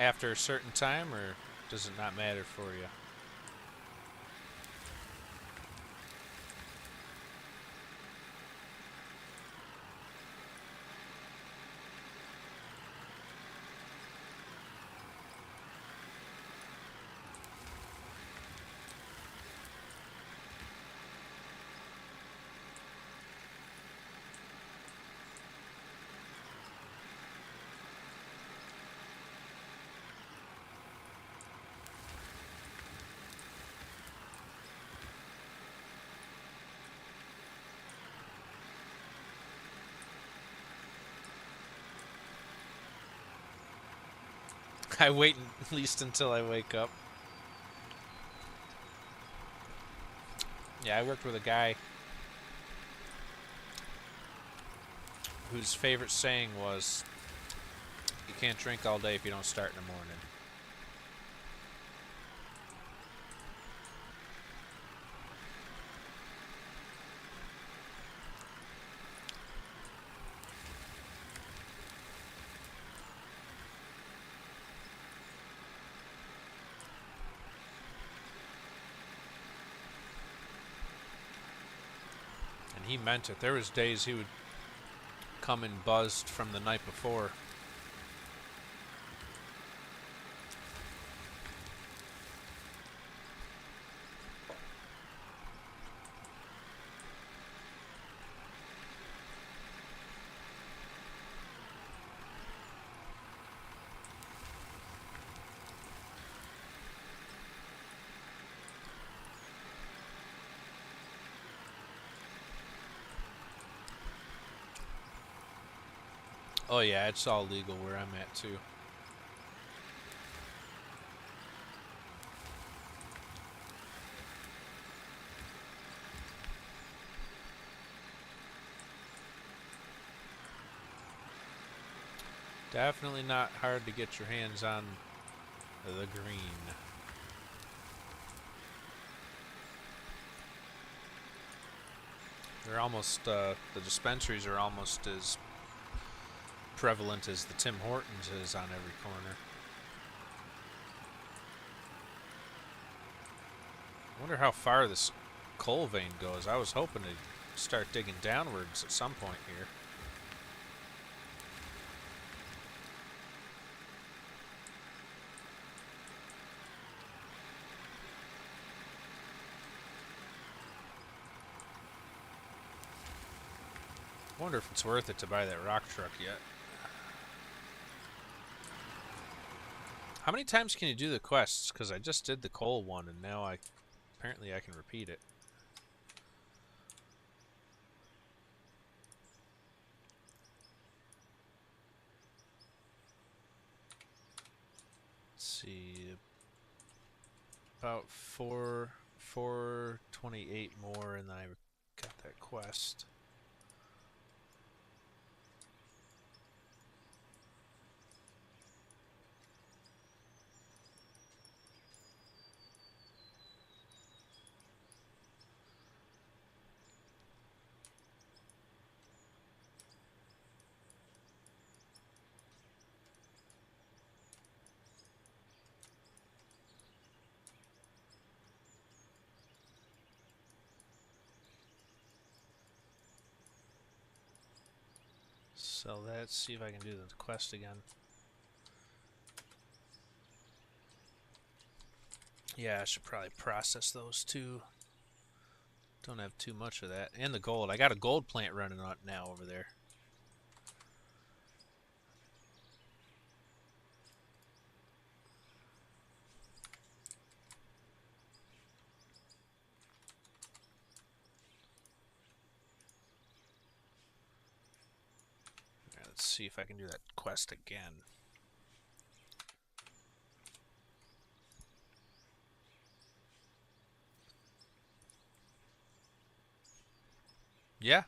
after a certain time, or does it not matter for you? I wait at least until I wake up. Yeah, I worked with a guy whose favorite saying was, "You can't drink all day if you don't start in the morning." And he meant it. There was days he would come in buzzed from the night before. Oh yeah, it's all legal where I'm at too. Definitely not hard to get your hands on the green. They're almost the dispensaries are almost as prevalent as the Tim Hortons is on every corner. I wonder how far this coal vein goes. I was hoping to start digging downwards at some point here. I wonder if it's worth it to buy that rock truck yet. How many times can you do the quests? Because I just did the coal one, and now apparently I can repeat it. Let's see, about 428 more, and then I got that quest. So let's see if I can do the quest again. Yeah, I should probably process those too. Don't have too much of that. And the gold. I got a gold plant running on now over there. Alright, let's see if I can do that quest again. Yeah,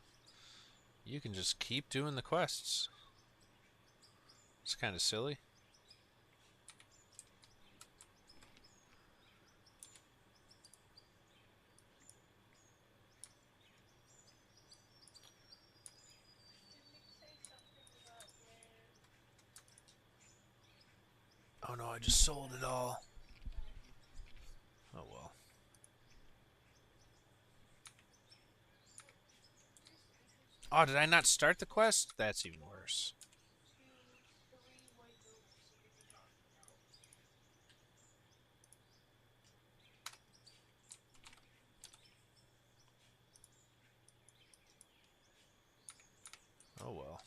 you can just keep doing the quests. It's kind of silly. Oh no, I just sold it all. Oh well. Oh, did I not start the quest? That's even worse. Oh well.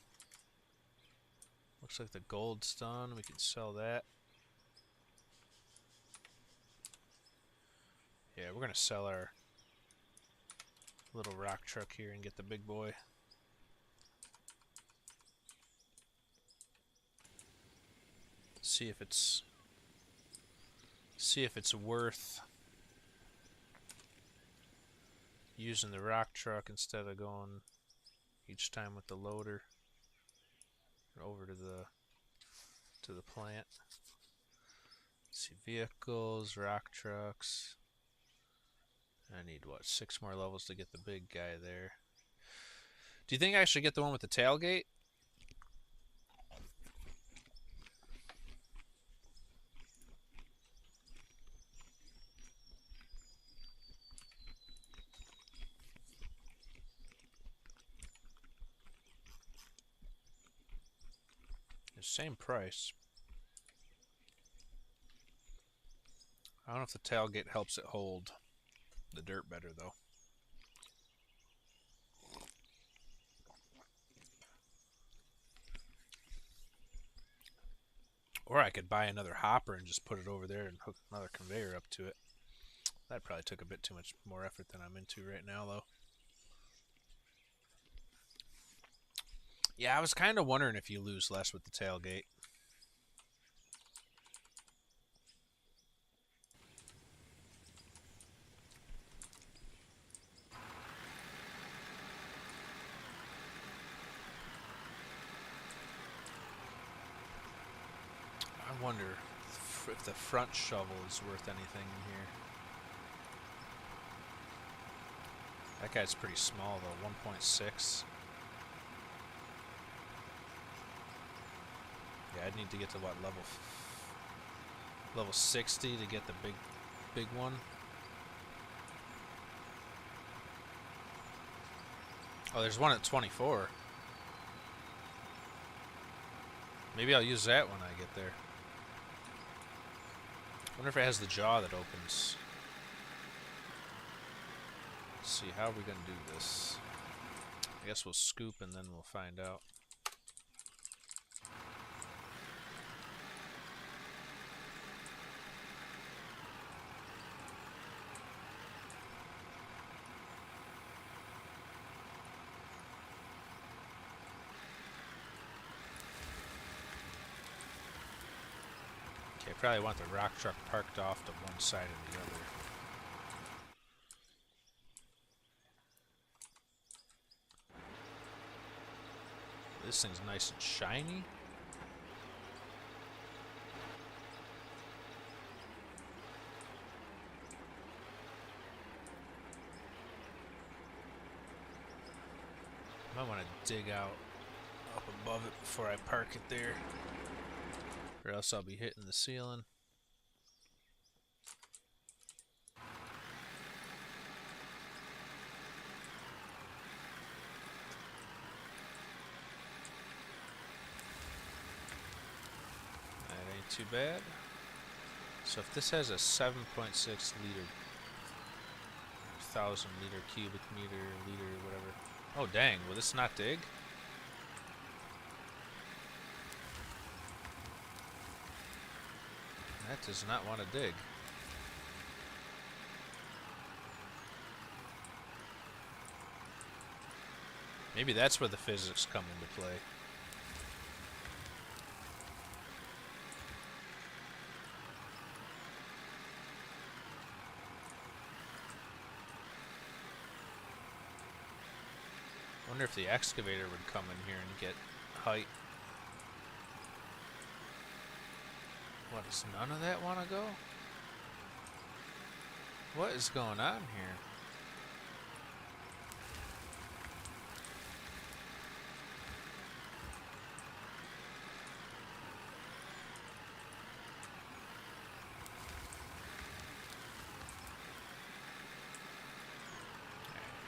Looks like the gold's done. We can sell that. Yeah, we're gonna sell our little rock truck here and get the big boy. See if it's worth using the rock truck instead of going each time with the loader over to the plant. Let's see, vehicles, rock trucks. I need what, 6 more levels to get the big guy there. Do you think I should get the one with the tailgate? The same price. I don't know if the tailgate helps it hold the dirt better though. Or I could buy another hopper and just put it over there and hook another conveyor up to it. That probably took a bit too much more effort than I'm into right now though. Yeah, I was kind of wondering if you lose less with the tailgate. I wonder if the front shovel is worth anything in here. That guy's pretty small though, 1.6. Yeah, I'd need to get to what, level 60 to get the big one. Oh, there's one at 24. Maybe I'll use that when I get there. Wonder if it has the jaw that opens. Let's see, how are we gonna do this? I guess we'll scoop and then we'll find out. Okay, I probably want the rock truck parked off to one side and the other. This thing's nice and shiny. I might want to dig out up above it before I park it there, or else I'll be hitting the ceiling. That ain't too bad. So if this has a 7.6 liter, 1,000 liter cubic meter, liter, whatever. Oh dang, will this not dig? That does not want to dig. Maybe that's where the physics come into play. Wonder if the excavator would come in here and get height. What, does none of that want to go? What is going on here?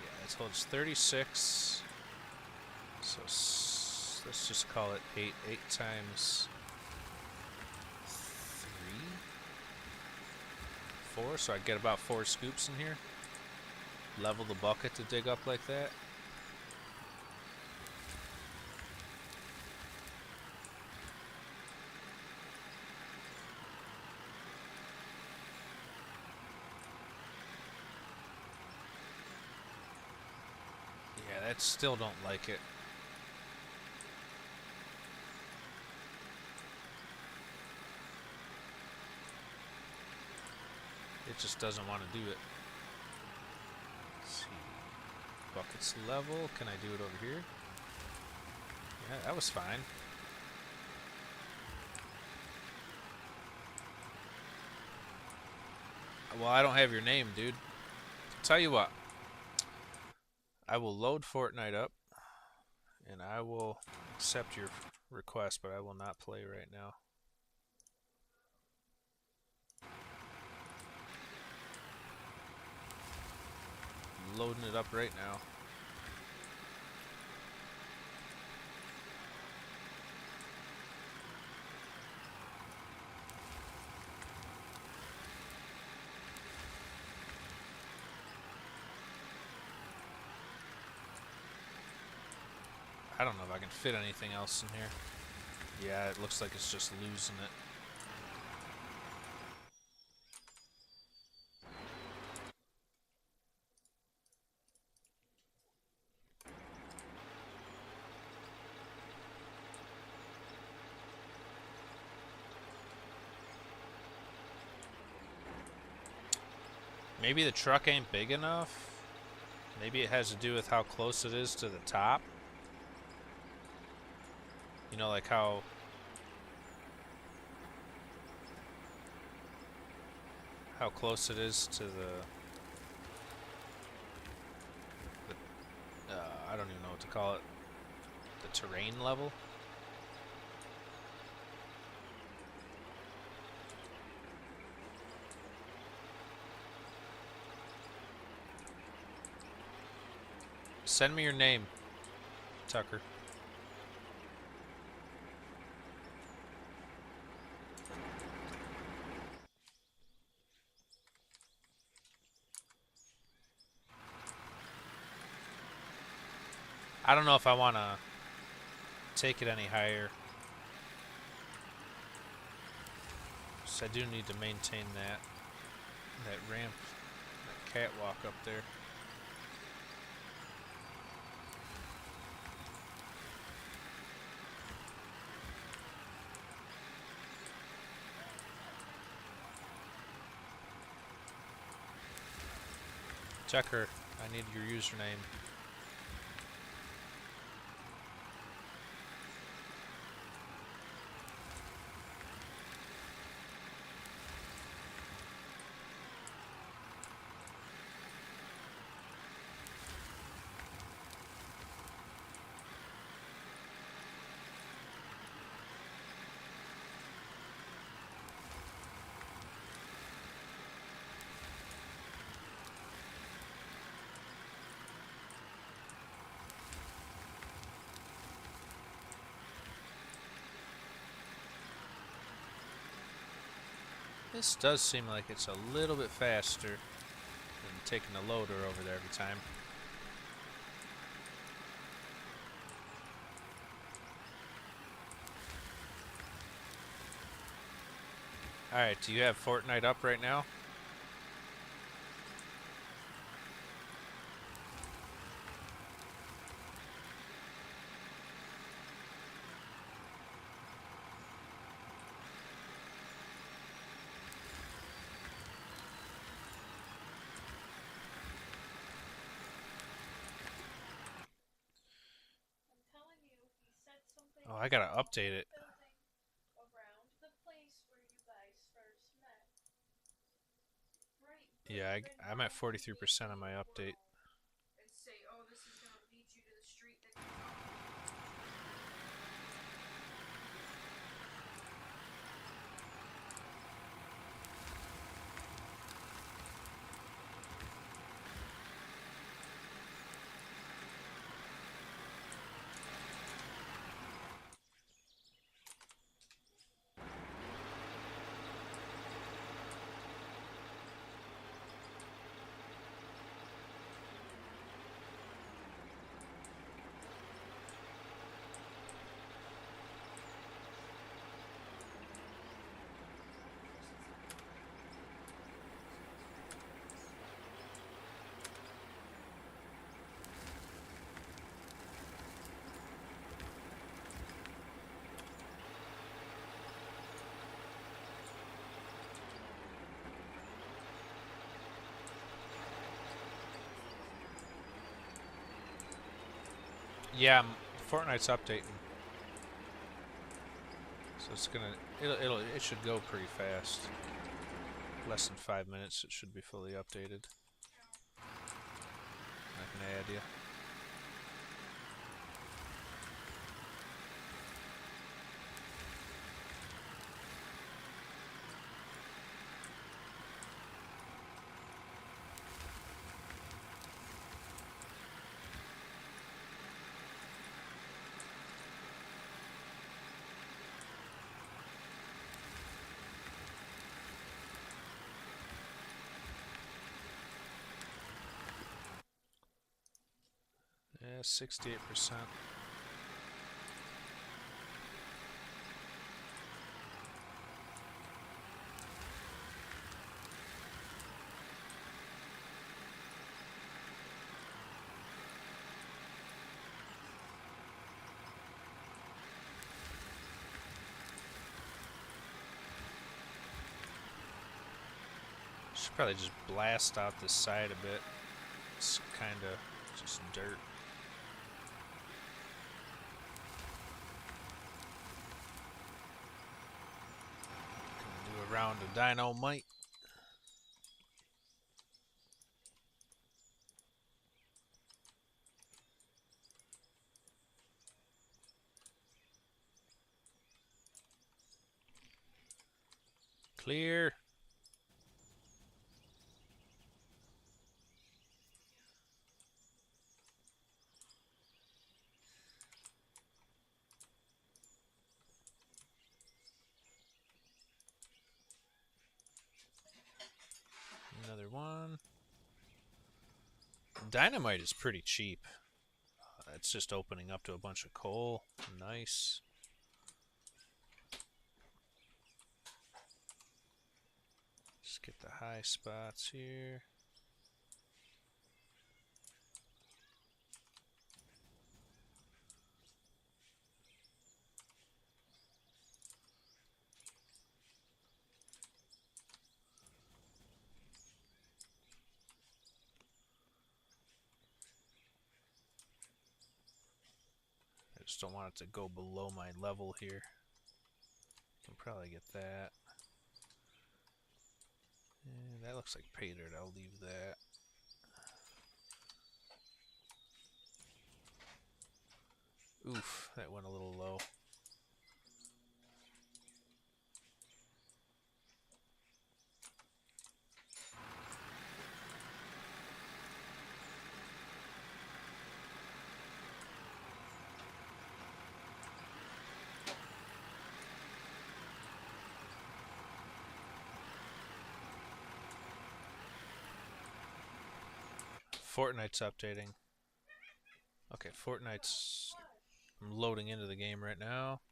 Yeah, let's hold 36. So let's just call it 8. 8 times 3? 4, so I get about 4 scoops in here. Level the bucket to dig up like that. Yeah, that still don't like it. It just doesn't want to do it. Let's see. Buckets level. Can I do it over here? Yeah, that was fine. Well, I don't have your name, dude. Tell you what. I will load Fortnite up, and I will accept your request, but I will not play right now. I'm loading it up right now. I don't know if I can fit anything else in here. Yeah, it looks like it's just losing it. Maybe the truck ain't big enough. Maybe it has to do with how close it is to the top. You know, like how close it is to the I don't even know what to call it, the terrain level. Send me your name, Tucker. I don't know if I want to take it any higher. So I do need to maintain that ramp, that catwalk up there. Tucker, I need your username. This does seem like it's a little bit faster than taking the loader over there every time. Alright, do you have Fortnite up right now? I'm telling you, he said something Oh, I gotta update it. building around the place where you guys first met. Right, Yeah, I'm at 43% on my update. and say, oh, this is gonna lead you to the street that you followed. Yeah, Fortnite's updating, so it's gonna it should go pretty fast. Less than 5 minutes, it should be fully updated. I can add you. Yeah, 68%. Should probably just blast out this side a bit. It's kind of just dirt. Gonna do a round of dynamite. Clear. Another one. Dynamite is pretty cheap. It's just opening up to a bunch of coal. Nice. Just get the high spots here. I just don't want it to go below my level here. Can probably get that. And that looks like pay dirt. I'll leave that. Oof, that went a little low. Fortnite's updating. Okay, Fortnite's... I'm loading into the game right now.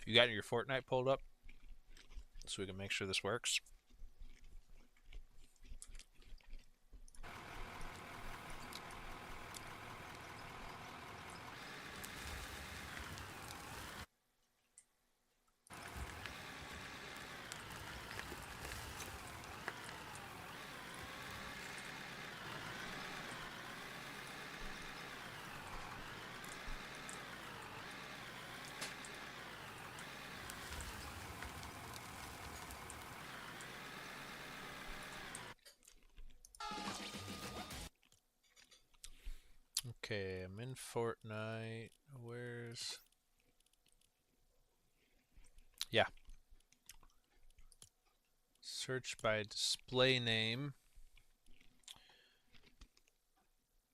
You got your Fortnite pulled up? So we can make sure this works. Okay, I'm in Fortnite. Where's... Yeah. Search by display name.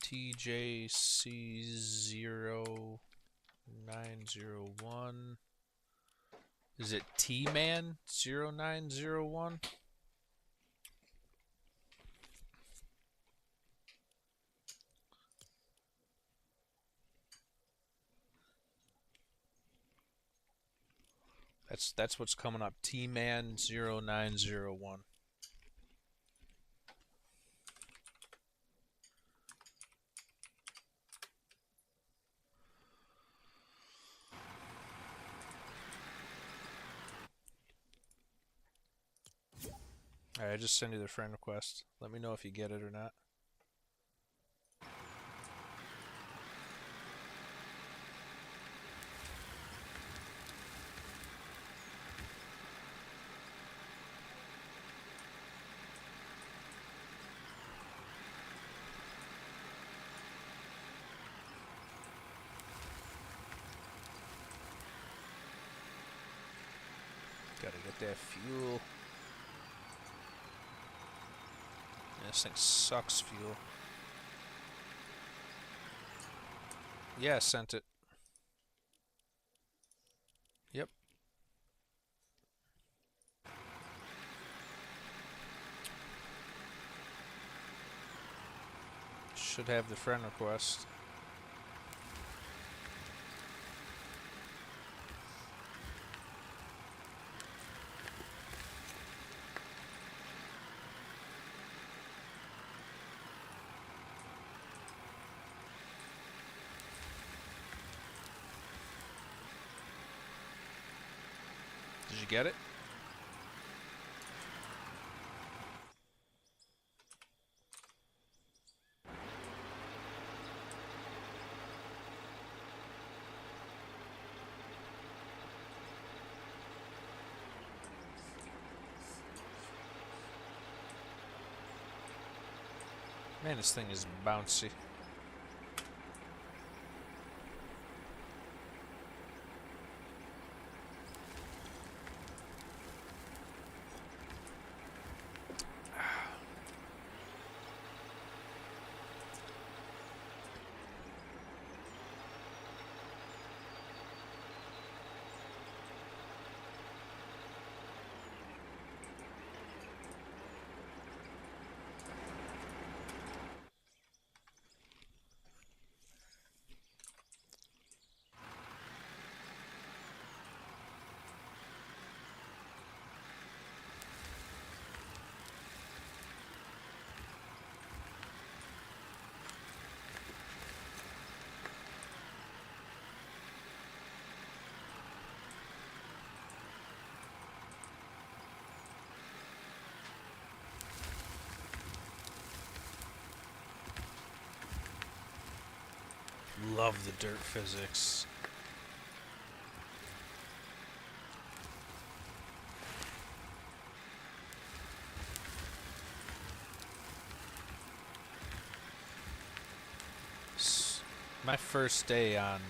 TJC0901. Is it T-Man 0901? That's what's coming up. T-Man 0901. Alright, I just sent you the friend request. Let me know if you get it or not. that fuel. Yeah, this thing sucks fuel. Yeah, I sent it. Yep. Should have the friend request. Did you get it? Man, this thing is bouncy. Love the dirt physics. My first day on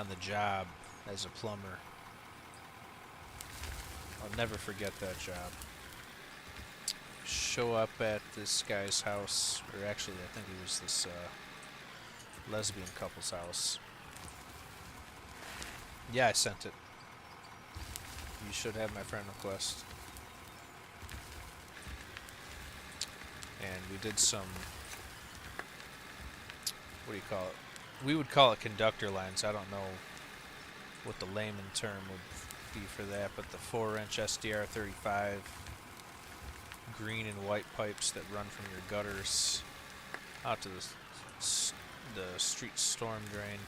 the job as a plumber. I'll never forget that job. Show up at this guy's house, or actually I think it was this lesbian couple's house. Yeah, I sent it. You should have my friend request. And we did some, what do you call it? We would call it conductor lines. I don't know what the layman term would be for that, but the 4-inch SDR-35 green and white pipes that run from your gutters out to the street storm drain.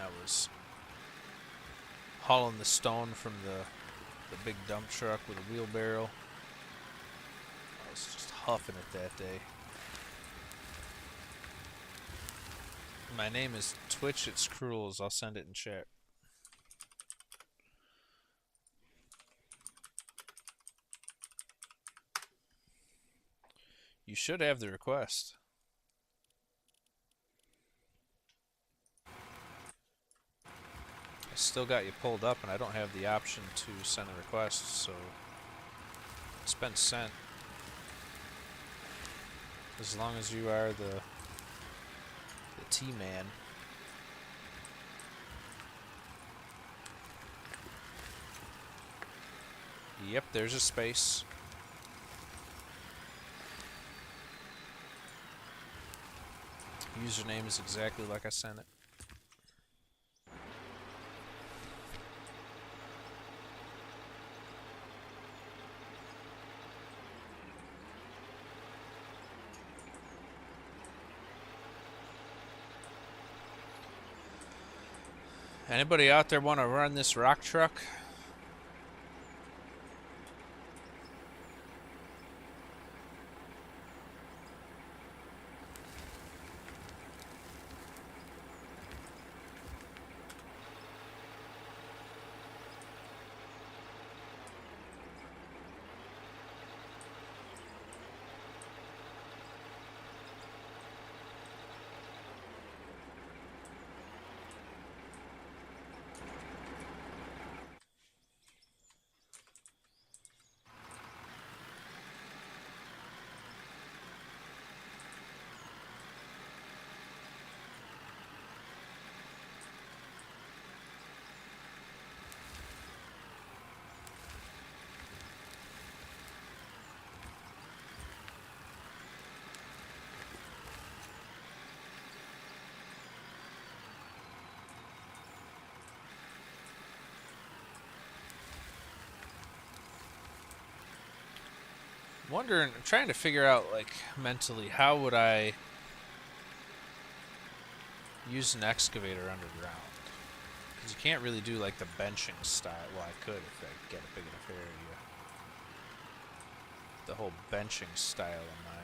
I was hauling the stone from the big dump truck with a wheelbarrow. I was just huffing it that day. My name is Twitch. It's Cruels. I'll send it in chat. You should have the request. I still got you pulled up, and I don't have the option to send a request, so it's been sent. As long as you are the T-man. Yep, there's a space. Username is exactly like I sent it. Anybody out there want to run this rock truck? Wondering, I'm trying to figure out, like, mentally, how would I use an excavator underground? Because you can't really do, like, the benching style. Well, I could if I get a big enough area. The whole benching style of mine.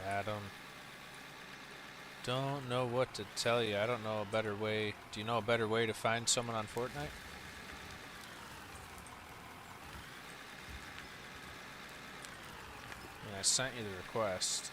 I don't know what to tell you. I don't know a better way. Do you know a better way to find someone on Fortnite? I mean, I sent you the request.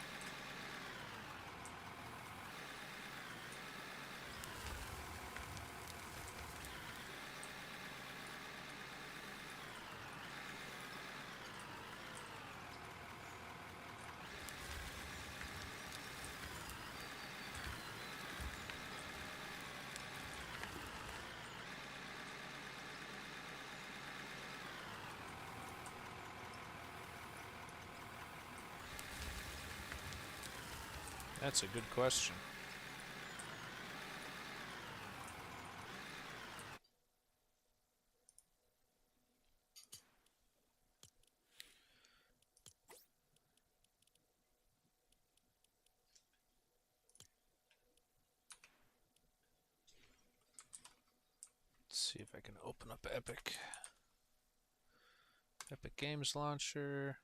That's a good question. Let's see if I can open up Epic. Epic Games Launcher.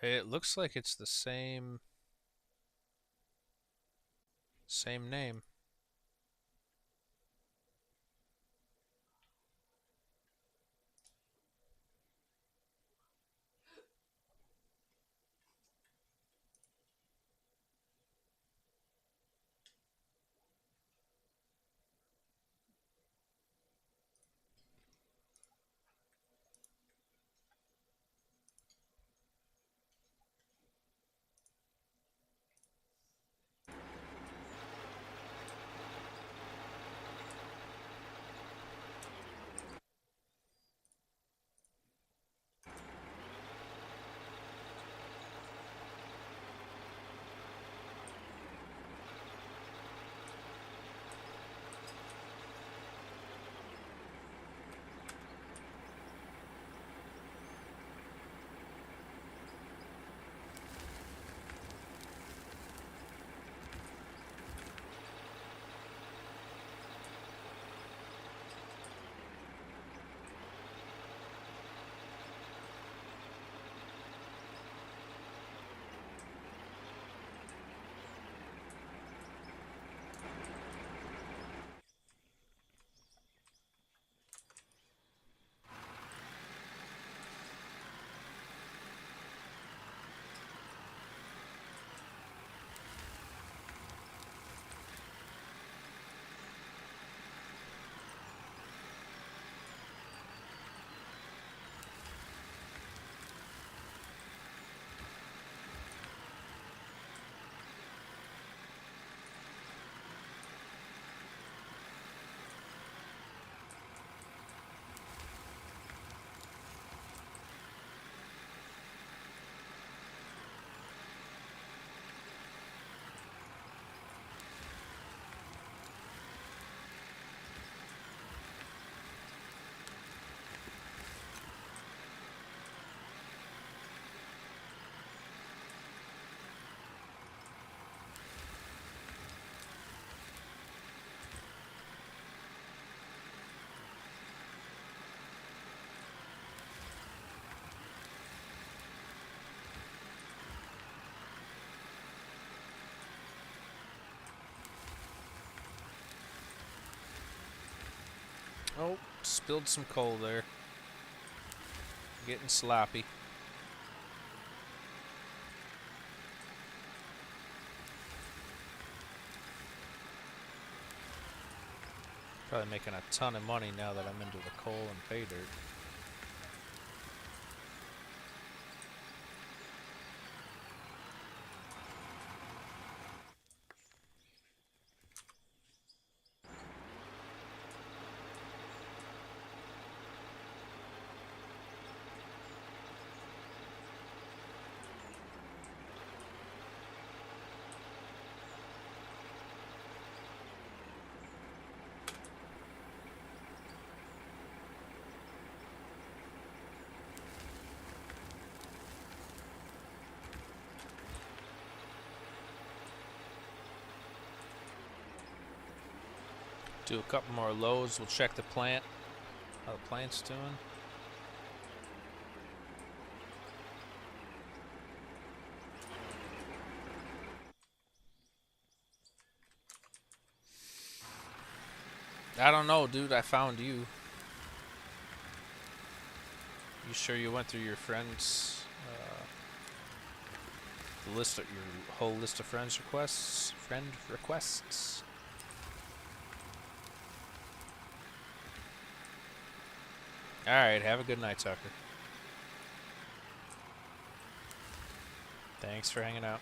It looks like it's the same name. Oh, spilled some coal there. Getting sloppy. Probably making a ton of money now that I'm into the coal and pay dirt. Do a couple more loads. We'll check the plant. How the plant's doing. I don't know, dude. I found you. You sure you went through your friends? The list of your whole list of friends requests? Friend requests. Alright, have a good night, Tucker. Thanks for hanging out.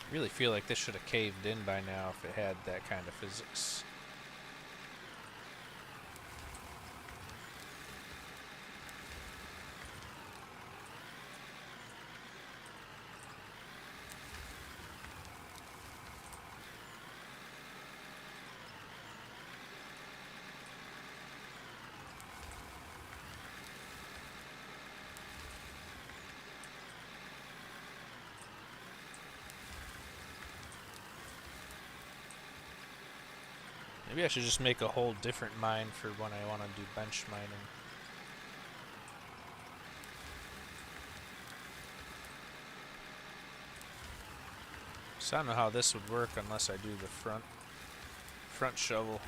I really feel like this should have caved in by now if it had that kind of physics. Maybe I should just make a whole different mine for when I want to do bench mining. So I don't know how this would work unless I do the front shovel.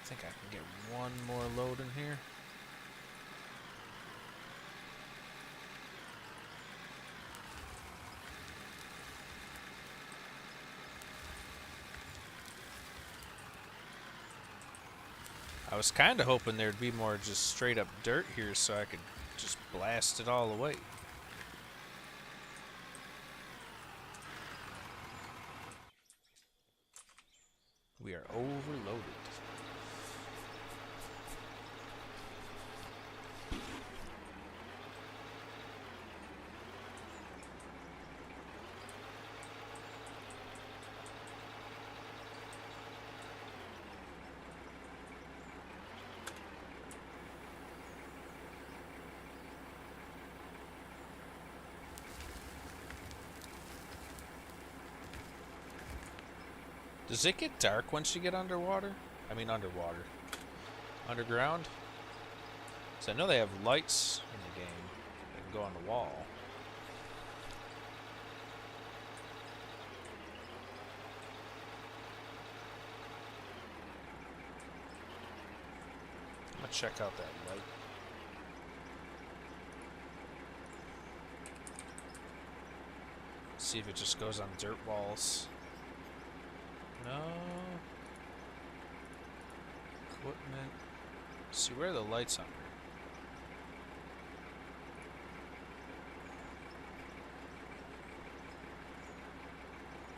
I think I can get one more load in here. I was kind of hoping there'd be more just straight up dirt here so I could just blast it all away. We are overloaded. Does it get dark once you get underwater? I mean underwater. Underground? So I know they have lights in the game that can go on the wall. I'm gonna check out that light. See if it just goes on dirt walls. No. Equipment. See, where are the lights on here?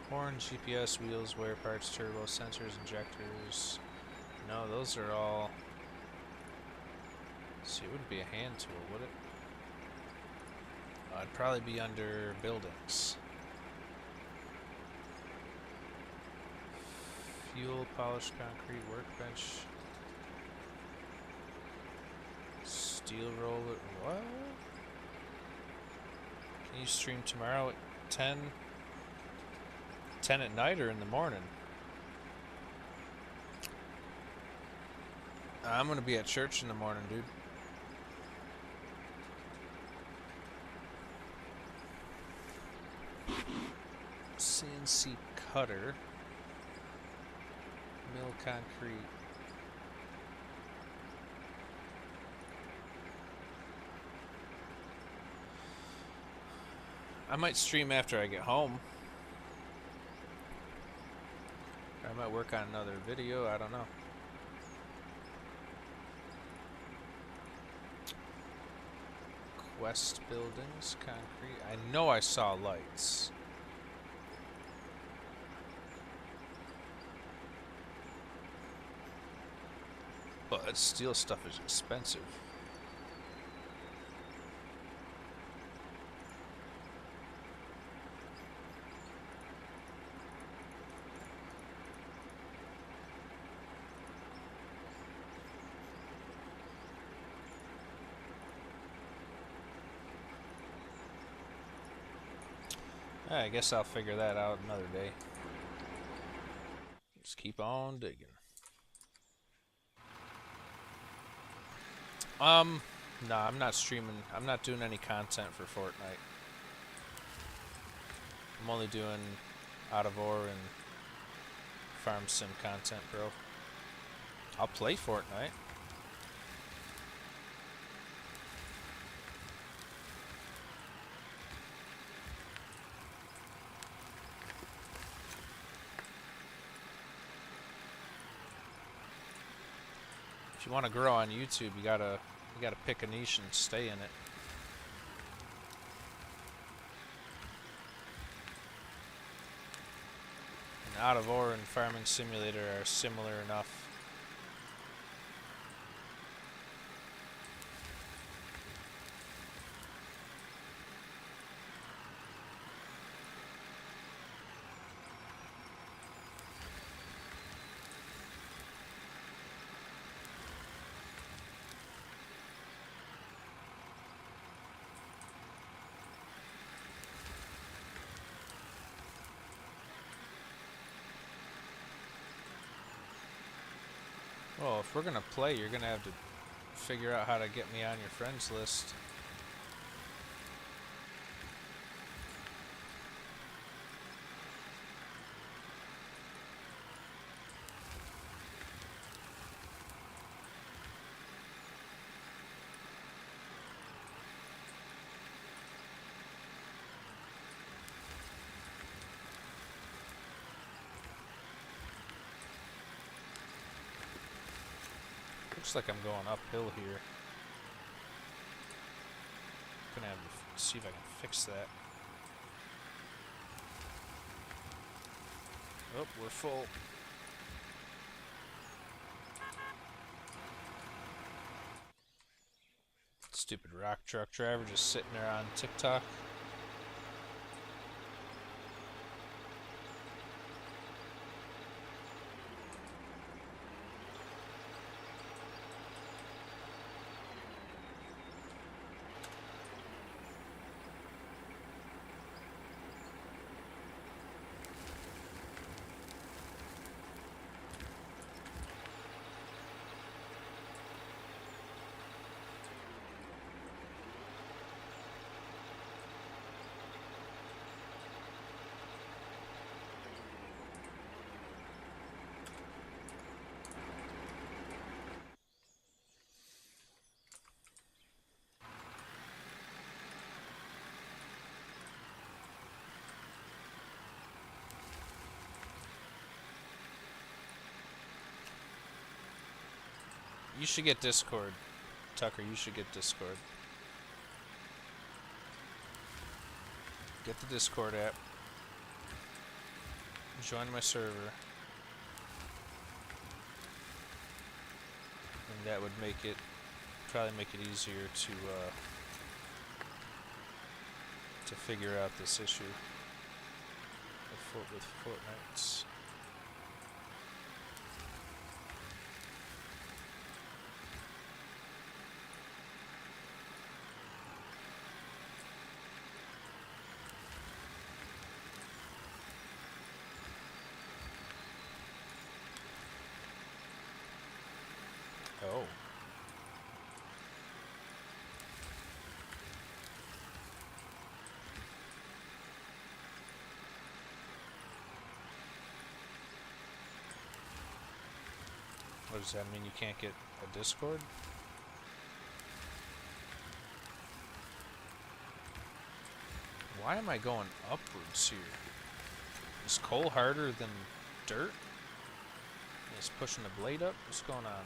Horn, GPS, wheels, wear parts, turbo, sensors, injectors. No, those are all... See, it wouldn't be a hand tool, would it? It'd probably be under buildings. Fuel, polished concrete, workbench. Steel roller. What? Can you stream tomorrow at 10? 10 at night or in the morning? I'm gonna be at church in the morning, dude. CNC cutter. Mill concrete. I might stream after I get home. I might work on another video, I don't know. Quest buildings, concrete. I know I saw lights. But steel stuff is expensive. I guess I'll figure that out another day. Just keep on digging. No, I'm not streaming. I'm not doing any content for Fortnite. I'm only doing out of ore and farm sim content, bro. I'll play Fortnite. If you want to grow on YouTube, you gotta pick a niche and stay in it. And out of ore and farming simulator are similar enough. Well, if we're gonna play, you're gonna have to figure out how to get me on your friends list. Looks like I'm going uphill here. Gonna have to see if I can fix that. Oh, we're full. Stupid rock truck driver just sitting there on TikTok. You should get Discord. Tucker, you should get Discord. Get the Discord app. Join my server. And that would make it, probably make it easier to figure out this issue with Fortnite. Oh. What does that mean? You can't get a Discord? Why am I going upwards here? Is coal harder than dirt? It's pushing the blade up? What's going on?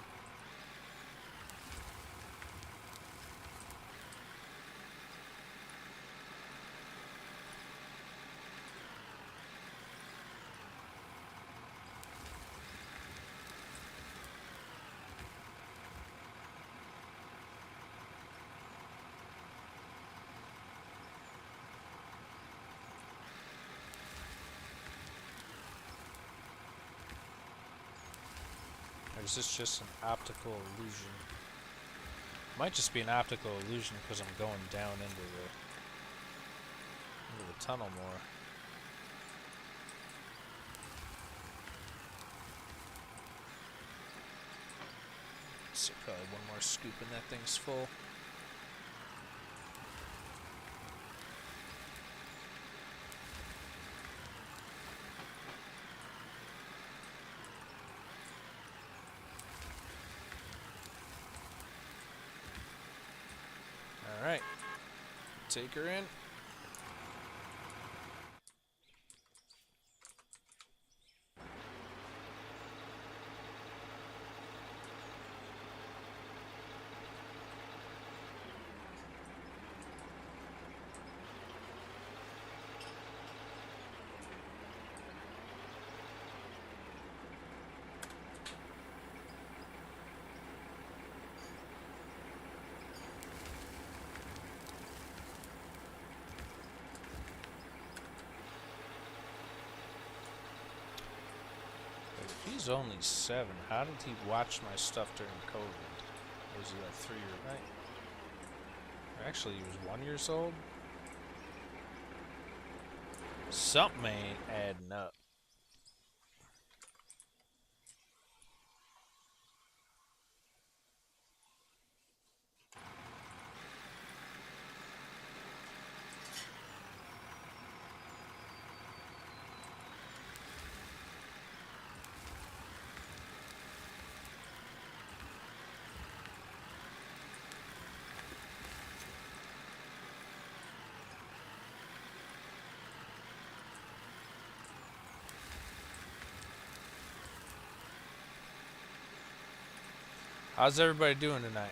Or is this just an optical illusion? Might just be an optical illusion because I'm going down into the tunnel more. So probably one more scoop and that thing's full. Alright. Take her in. If he's only 7, how did he watch my stuff during COVID? Was he like 3 or right? Or actually, he was 1 year old? Something ain't adding up. How's everybody doing tonight?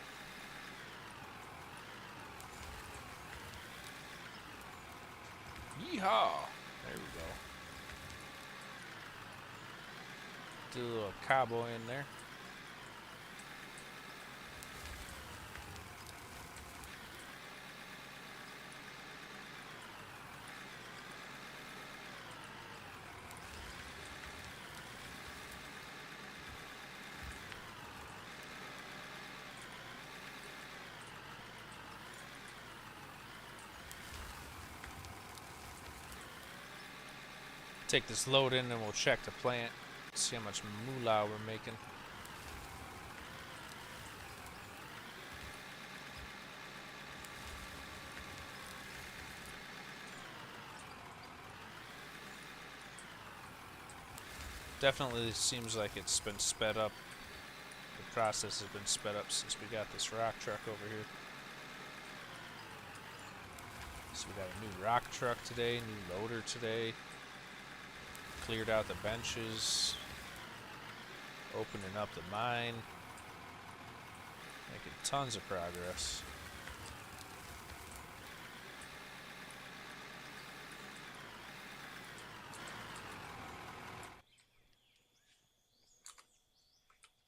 Yeehaw! There we go. Do a little cowboy in there. Take this load in and we'll check the plant. See how much moolah we're making. Definitely seems like it's been sped up. The process has been sped up since we got this rock truck over here. So we got a new rock truck today, new loader today. Cleared out the benches. Opening up the mine. Making tons of progress.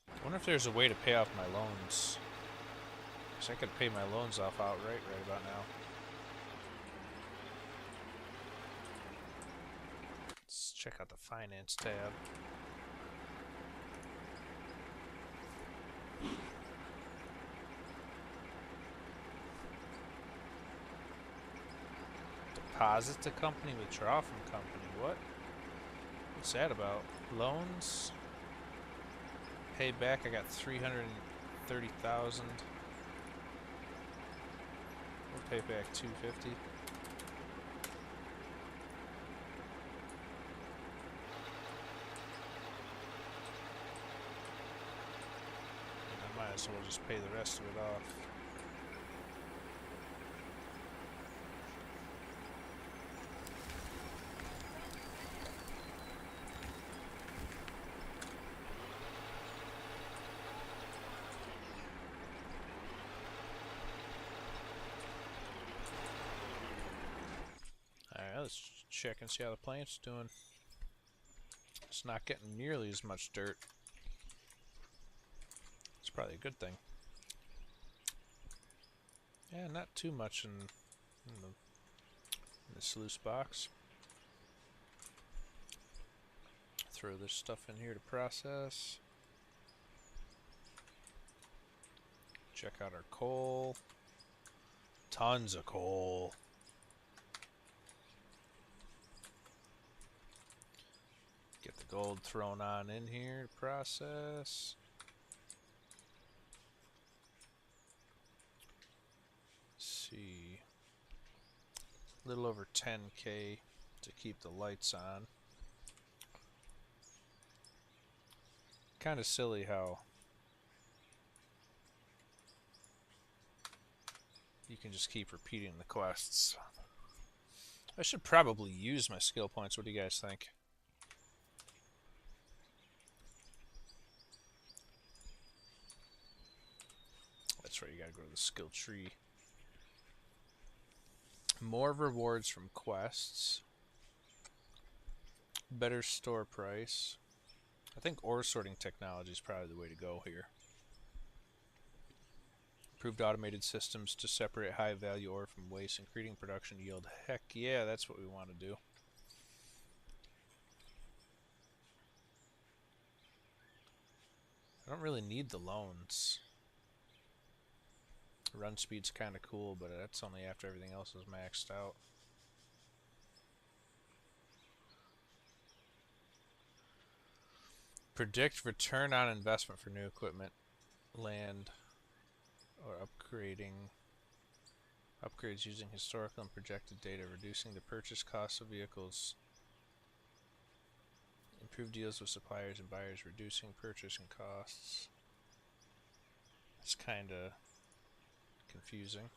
I wonder if there's a way to pay off my loans. Because I could pay my loans off outright right about now. Let's check out the finance tab. Deposit to company, withdraw from company. What? What's that about? Loans? Pay back. I got $330 30,000. We'll pay back 250. I might as well just pay the rest of it off. Alright, let's check and see how the plant's doing. It's not getting nearly as much dirt. It's probably a good thing. Yeah, not too much in the sluice box. Throw this stuff in here to process. Check out our coal. Tons of coal. Get the gold thrown on in here to process. Let's see. A little over 10K to keep the lights on. Kind of silly how you can just keep repeating the quests. I should probably use my skill points. What do you guys think? That's right, you gotta go to the skill tree. More rewards from quests. Better store price. I think ore sorting technology is probably the way to go here. Improved automated systems to separate high value ore from waste, increasing production yield. Heck yeah, that's what we want to do. I don't really need the loans. Run speed's kind of cool, but that's only after everything else is maxed out. Predict return on investment for new equipment, land, or upgrades using historical and projected data, reducing the purchase cost of vehicles. Improve deals with suppliers and buyers, reducing purchasing costs. It's kind of confusing.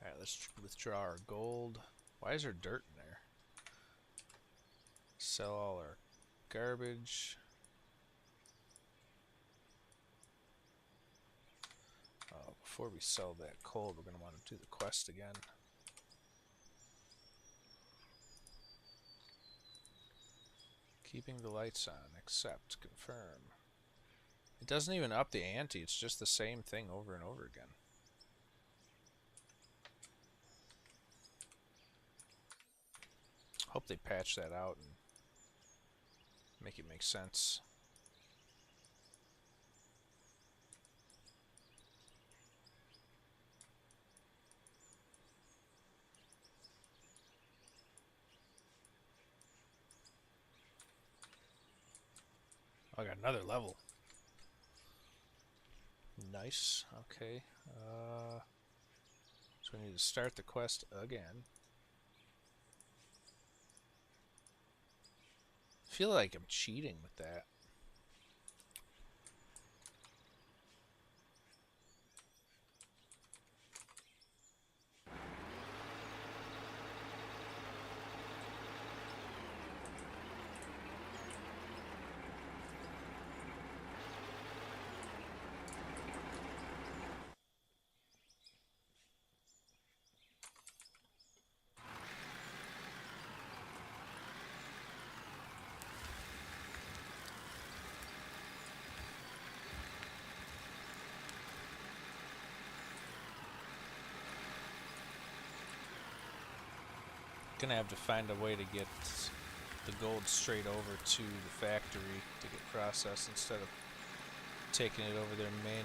Alright, let's withdraw our gold. Why is there dirt in there? Sell all our garbage. Before we sell that coal, we're going to want to do the quest again. Keeping the lights on. Accept. Confirm. It doesn't even up the ante. It's just the same thing over and over again. Hope they patch that out and make it make sense. I got another level. Nice. Okay. So we need to start the quest again. I feel like I'm cheating with that. Gonna have to find a way to get the gold straight over to the factory to get processed instead of taking it over there manually.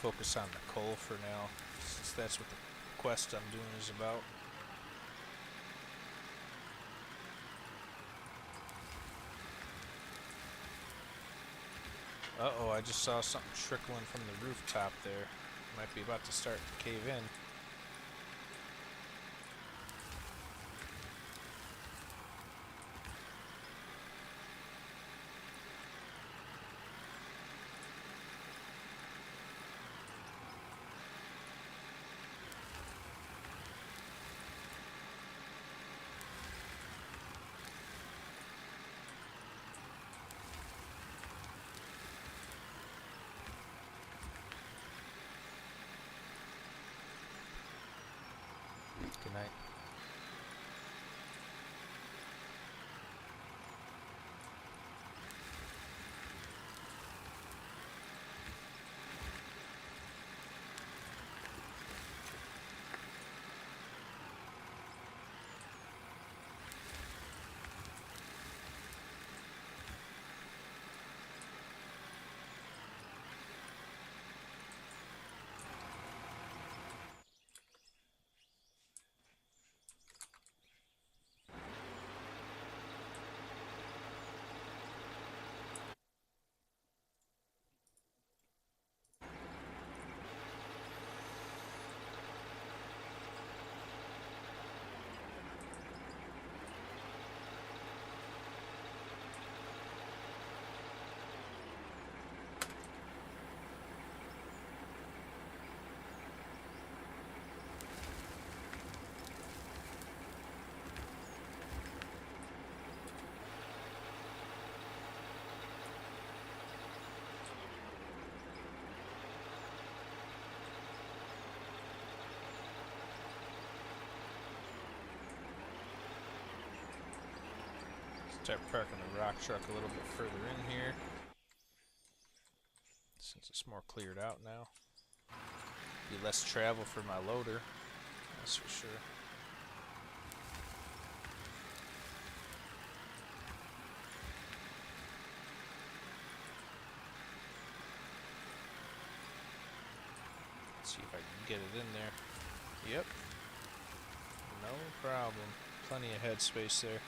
focus on the coal for now, since that's what the quest I'm doing is about. Uh-oh, I just saw something trickling from the rooftop there. Might be about to start to cave in. Good night. Start parking the rock truck a little bit further in here, since it's more cleared out now. Be less travel for my loader, that's for sure. Let's see if I can get it in there. Yep. No problem. Plenty of headspace there.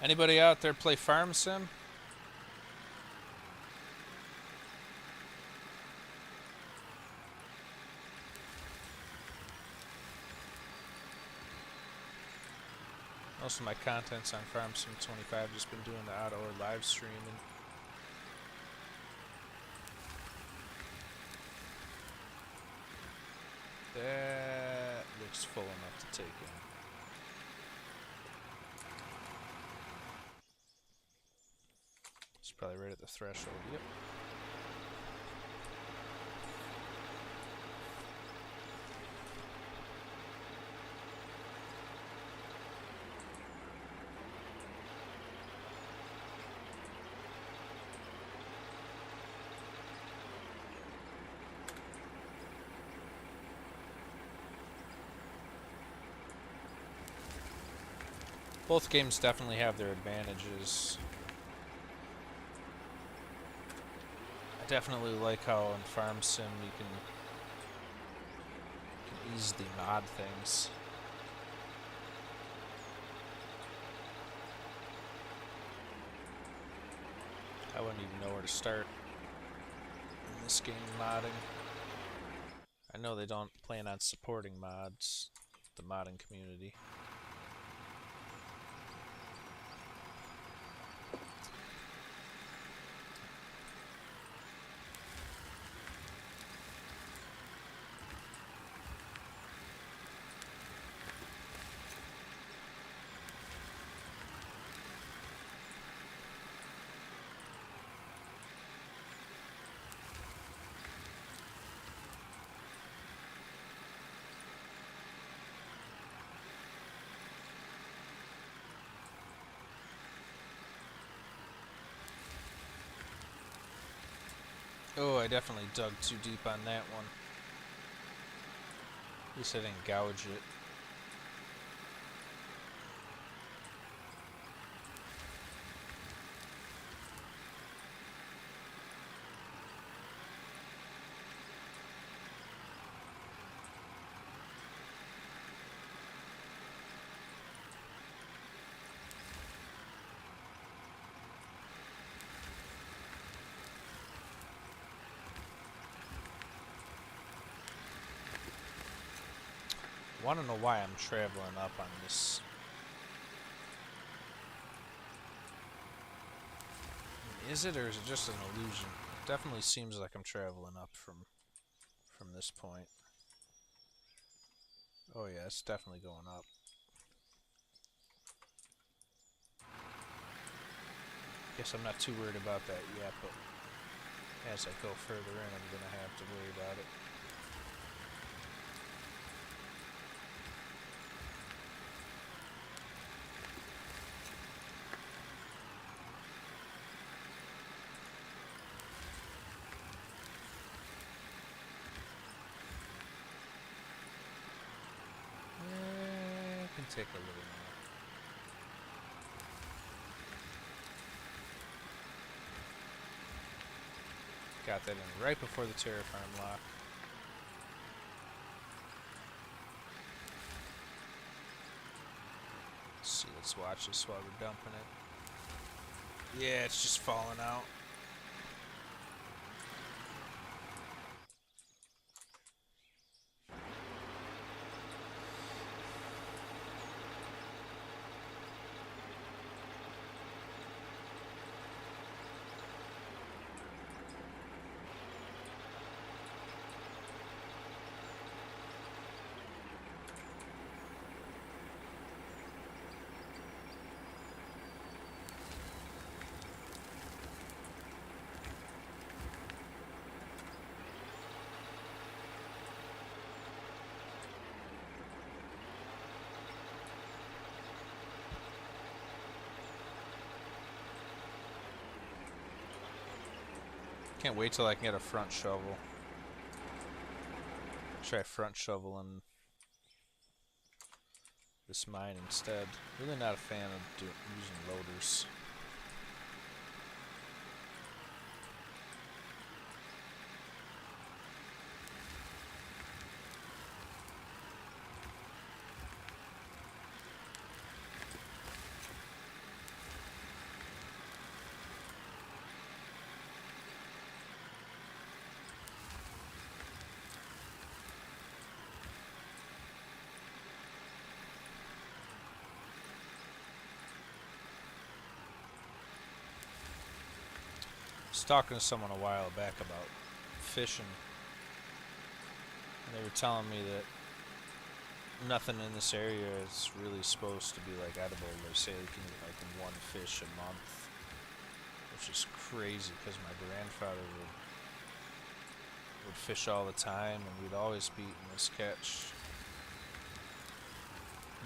Anybody out there play Farm Sim? Most of my content's on Farm Sim 25, just been doing the auto or live streaming. That looks full enough to take in. It's probably right at the threshold, yep. Both games definitely have their advantages. I definitely like how in Farm Sim you can easily mod things. I wouldn't even know where to start in this game modding. I know they don't plan on supporting mods, the modding community. Oh, I definitely dug too deep on that one. At least I didn't gouge it. Want to know why I'm traveling up on this? Is it, or is it just an illusion? It definitely seems like I'm traveling up from this point. Oh yeah, it's definitely going up. Guess I'm not too worried about that yet, but as I go further in, I'm gonna have to worry about it. It can take a little more. Got that in right before the terra farm lock. Let's see, let's watch this while we're dumping it. Yeah, it's just falling out. Can't wait till I can get a front shovel. Try front shoveling this mine instead. Really not a fan of using loaders. I was talking to someone a while back about fishing, and they were telling me that nothing in this area is really supposed to be like edible. They say you can eat like one fish a month, which is crazy because my grandfather would fish all the time, and we'd always be eating this catch.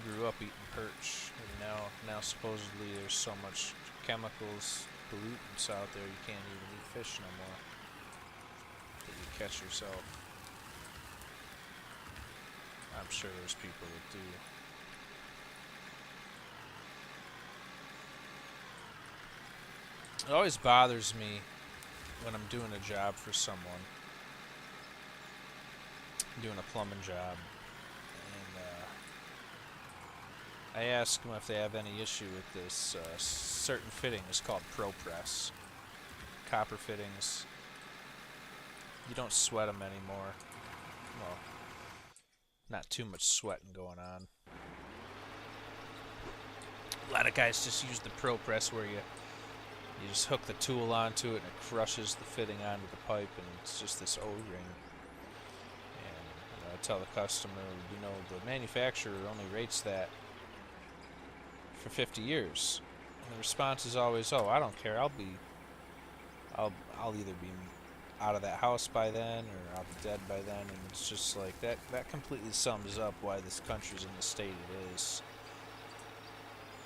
Grew up eating perch, and now supposedly there's so much chemicals, pollutants out there you can't even eat fish no more that you catch yourself. I'm sure there's people that do. It always bothers me when I'm doing a job for someone, doing a plumbing job, and I ask them if they have any issue with this certain fitting. It's called ProPress. Copper fittings. You don't sweat them anymore. Well, not too much sweating going on. A lot of guys just use the ProPress where you just hook the tool onto it and it crushes the fitting onto the pipe, and it's just this O-ring. And I tell the customer, the manufacturer only rates that for 50 years. And the response is always, "Oh, I don't care. I'll either be out of that house by then or I'll be dead by then." And it's just like that completely sums up why this country's in the state it is.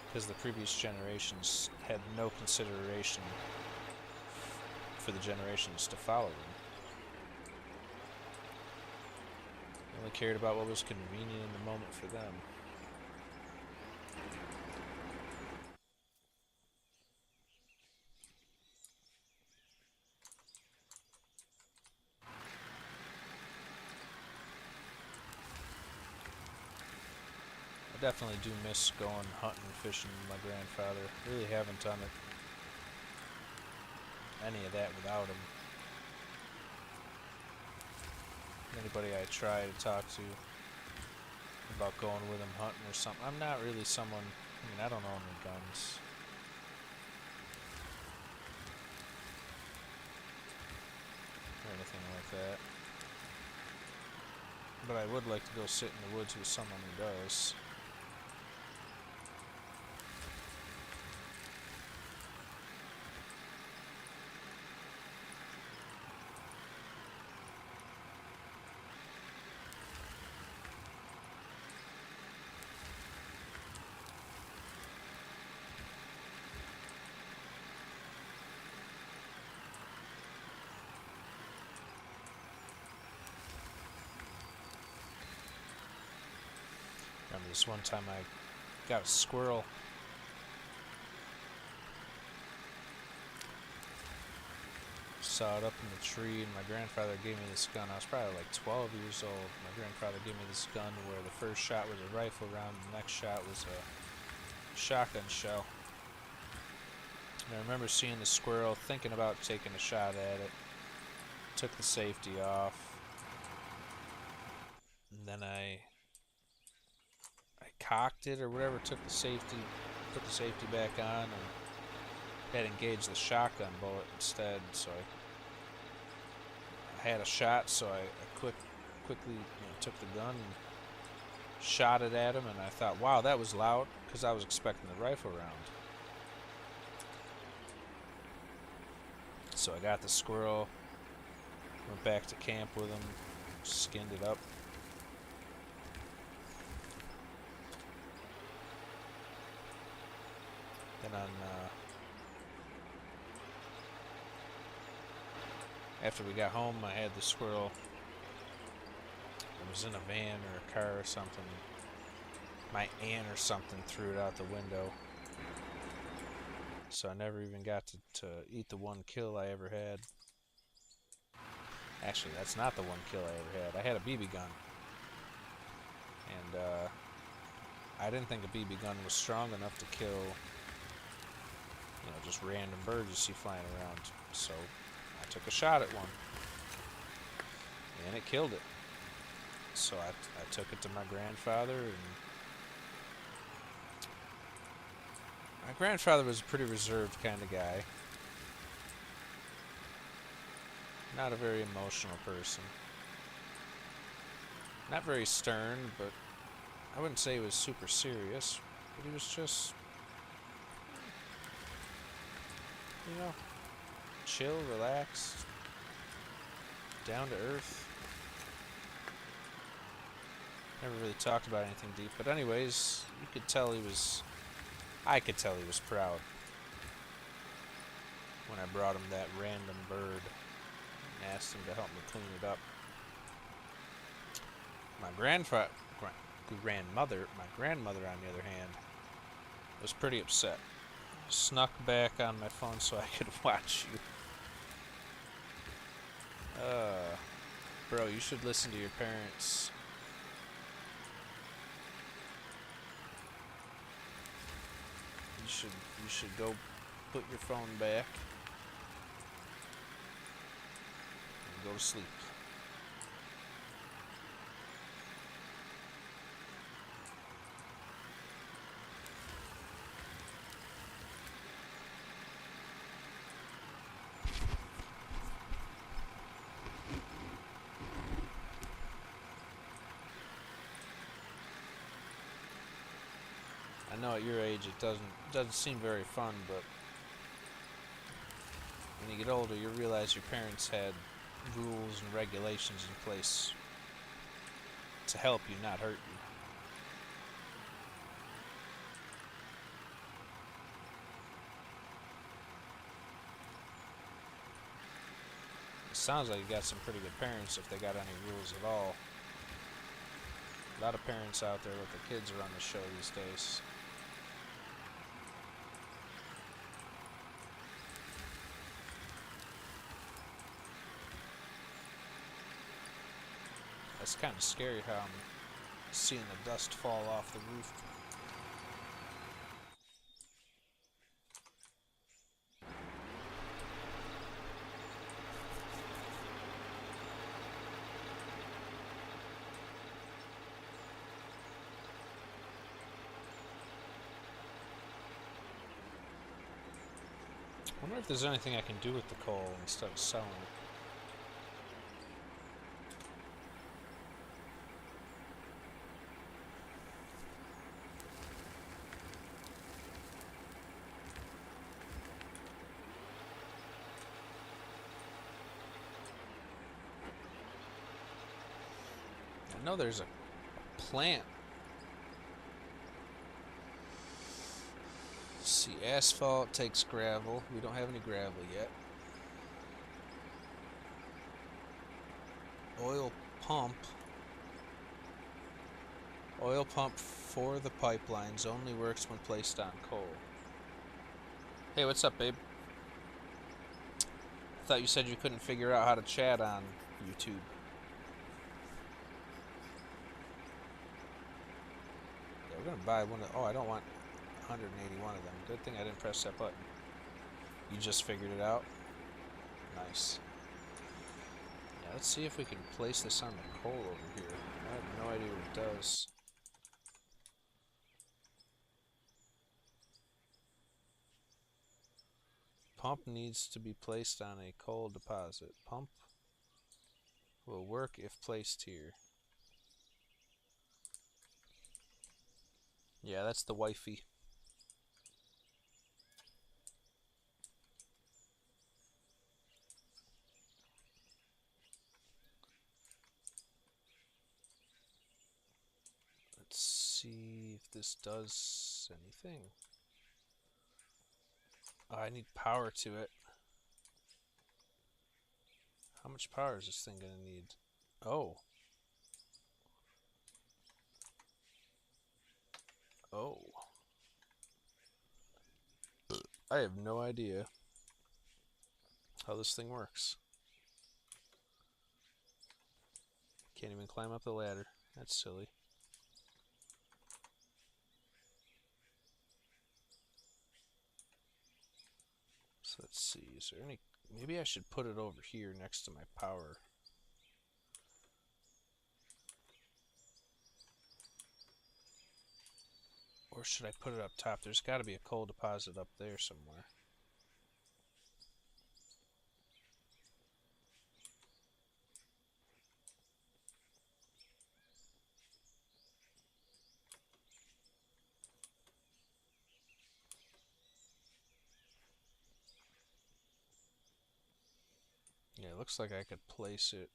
Because the previous generations had no consideration for the generations to follow them. They only cared about what was convenient in the moment for them. I definitely do miss going hunting and fishing with my grandfather. Really haven't done it any of that without him. Anybody I try to talk to about going with him hunting or something, I'm not really someone, I mean, I don't own any guns. Or anything like that. But I would like to go sit in the woods with someone who does. Remember this one time I got a squirrel. Saw it up in the tree, and my grandfather gave me this gun. I was probably like 12 years old. My grandfather gave me this gun where the first shot was a rifle round, and the next shot was a shotgun shell. And I remember seeing the squirrel, thinking about taking a shot at it. Took the safety off. And then I cocked it or whatever, put the safety back on, and had engaged the shotgun bullet instead. So I had a shot, so I quickly took the gun and shot it at him, and I thought, wow, that was loud, because I was expecting the rifle round. So I got the squirrel, went back to camp with him, skinned it up. Then after we got home, I had the squirrel. It was in a van or a car or something. My aunt or something threw it out the window. So I never even got to eat the one kill I ever had. Actually, that's not the one kill I ever had. I had a BB gun. And I didn't think a BB gun was strong enough to kill, just random birds you see flying around. So I took a shot at one. And it killed it. So I took it to my grandfather, and my grandfather was a pretty reserved kind of guy. Not a very emotional person. Not very stern, but I wouldn't say he was super serious. But he was just, chill, relaxed, down to earth. Never really talked about anything deep. But anyways, I could tell he was proud when I brought him that random bird and asked him to help me clean it up. My grandmother, on the other hand, was pretty upset. Snuck back on my phone so I could watch you. Bro, you should listen to your parents. You should go put your phone back and go to sleep. I know at your age it doesn't seem very fun, but when you get older, you realize your parents had rules and regulations in place to help you, not hurt you. Sounds like you got some pretty good parents if they got any rules at all. A lot of parents out there let their kids run the show these days. That's kind of scary how I'm seeing the dust fall off the roof. I wonder if there's anything I can do with the coal instead of selling it. I know there's a plant. Let's see, asphalt takes gravel. We don't have any gravel yet. Oil pump. Oil pump for the pipelines only works when placed on coal. Hey, what's up, babe? I thought you said you couldn't figure out how to chat on YouTube. Yeah, we're gonna buy one of. Oh, I don't want 181 of them. Good thing I didn't press that button. You just figured it out? Nice. Yeah, let's see if we can place this on the coal over here. I have no idea what it does. Pump needs to be placed on a coal deposit. Pump will work if placed here. Yeah, that's the wifey. Let's see if this does anything. Oh, I need power to it. How much power is this thing gonna need? Oh. Oh. I have no idea how this thing works. Can't even climb up the ladder. That's silly. So let's see, is there any... Maybe I should put it over here next to my power. Or should I put it up top? There's got to be a coal deposit up there somewhere. Yeah, it looks like I could place it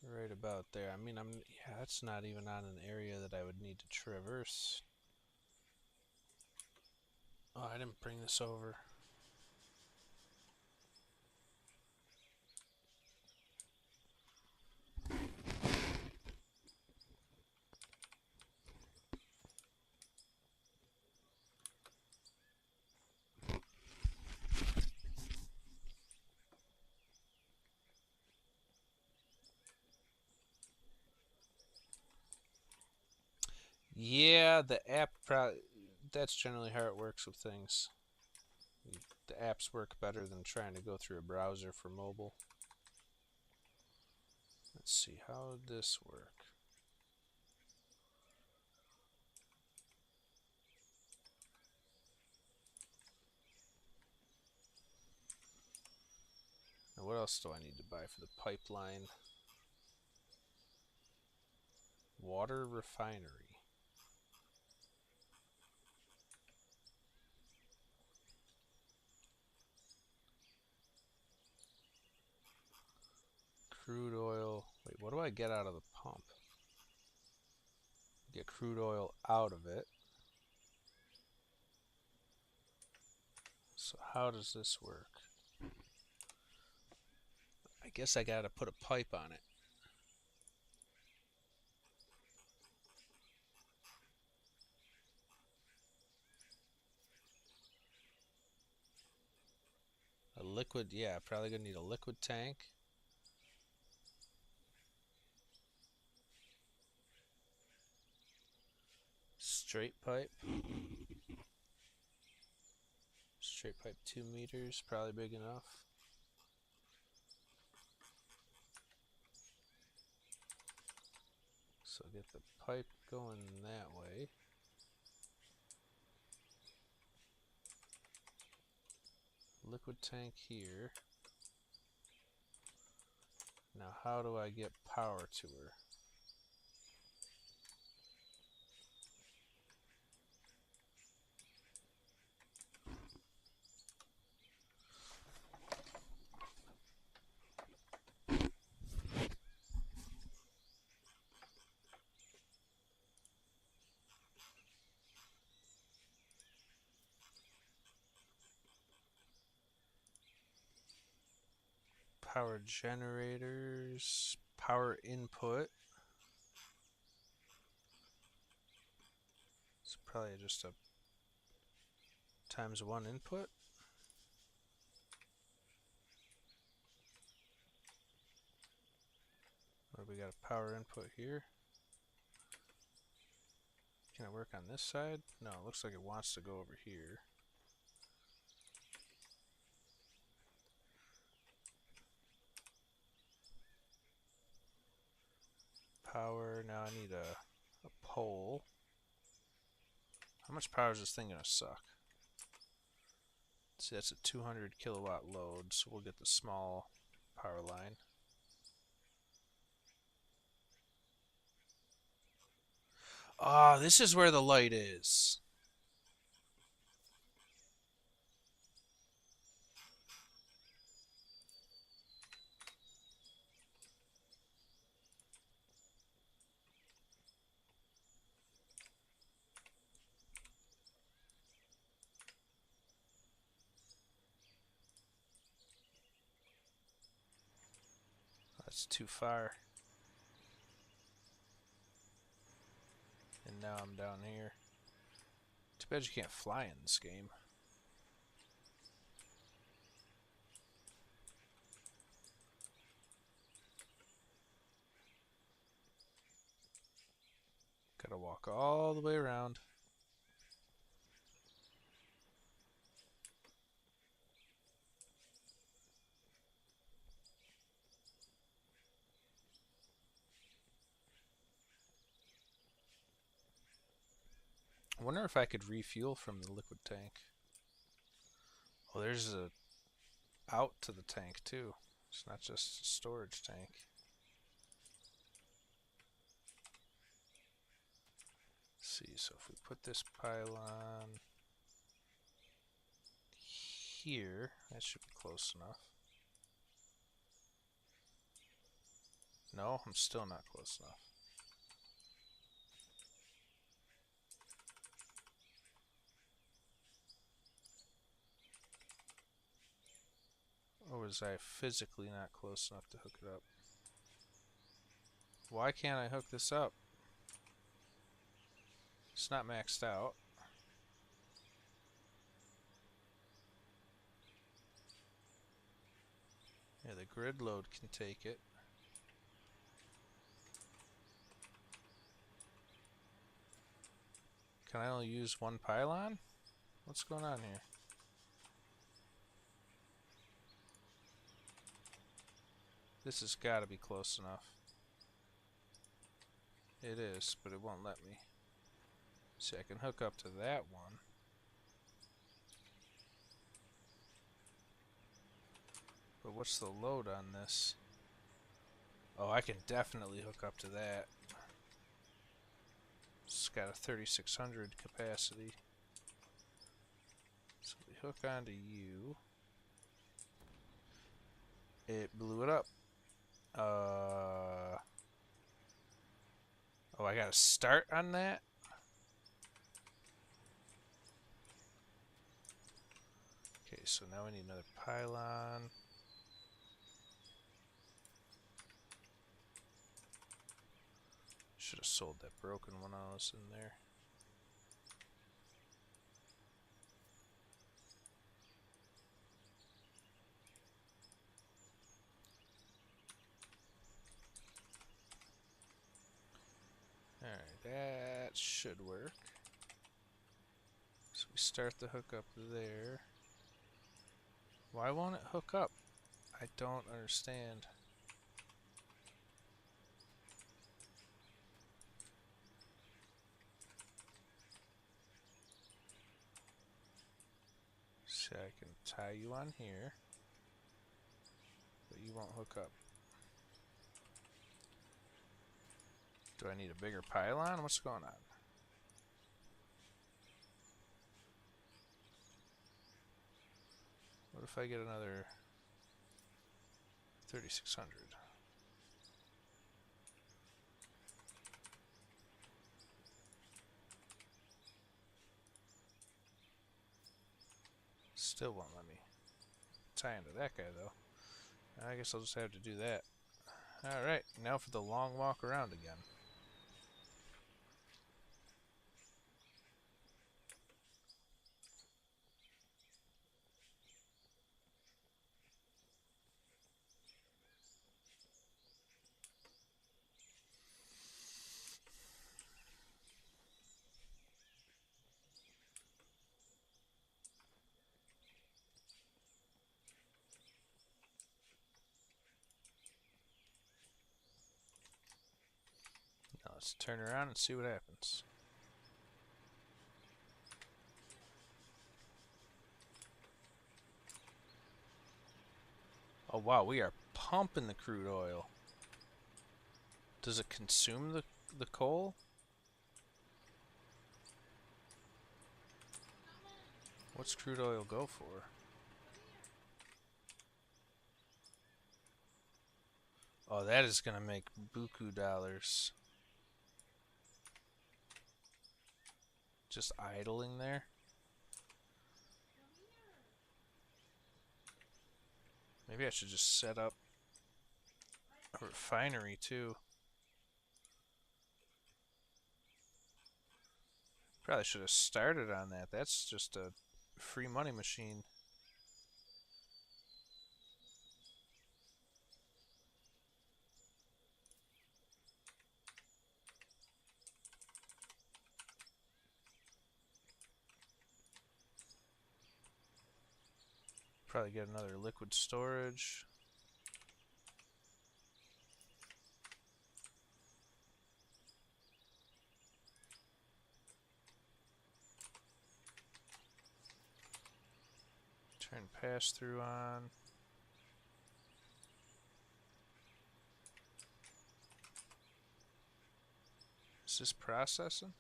right about there. I mean, yeah, that's not even on an area that I would need to traverse. Oh, I didn't bring this over. Yeah, the app probably... That's generally how it works with things. The apps work better than trying to go through a browser for mobile. Let's see, how would this work? Now what else do I need to buy for the pipeline? Water refinery. Crude oil. Wait, what do I get out of the pump? Get crude oil out of it. So how does this work? I guess I gotta put a pipe on it. A liquid, yeah, probably gonna need a liquid tank. Straight pipe. Straight pipe 2 meters, probably big enough. So get the pipe going that way. Liquid tank here. Now how do I get power to her? Power generators, power input. It's probably just a ×1 input. Or we got a power input here. Can it work on this side? No, it looks like it wants to go over here. Power, now I need a pole. How much power is this thing gonna suck? See, that's a 200 kilowatt load, so we'll get the small power line. Ah, this is where the light is. That's too far. And now I'm down here. Too bad you can't fly in this game. Gotta walk all the way around. I wonder if I could refuel from the liquid tank. Oh, there's a out to the tank too. It's not just a storage tank. Let's see, so if we put this pylon here, that should be close enough. No, I'm still not close enough. Or was I physically not close enough to hook it up? Why can't I hook this up? It's not maxed out. Yeah, the grid load can take it. Can I only use one pylon? What's going on here? This has got to be close enough. It is, but it won't let me. See, I can hook up to that one. But what's the load on this? Oh, I can definitely hook up to that. It's got a 3600 capacity. So we hook onto you. It blew it up. Oh, I gotta start on that? Okay, so now we need another pylon. sold that broken one I was in there. Alright, that should work. So we start the hook up there. Why won't it hook up? I don't understand. See, I can tie you on here, but you won't hook up. Do I need a bigger pylon? What's going on? What if I get another 3600? Still won't let me tie into that guy though. I guess I'll just have to do that. Alright, now for the long walk around again. Now let's turn around and see what happens. Oh wow, we are pumping the crude oil. Does it consume the coal? What's crude oil go for? Oh, that is gonna make buku dollars. Just idling there. Maybe I should just set up a refinery too. Probably should have started on that. That's just a free money machine. Probably get another liquid storage. Turn pass through on. Is this processing?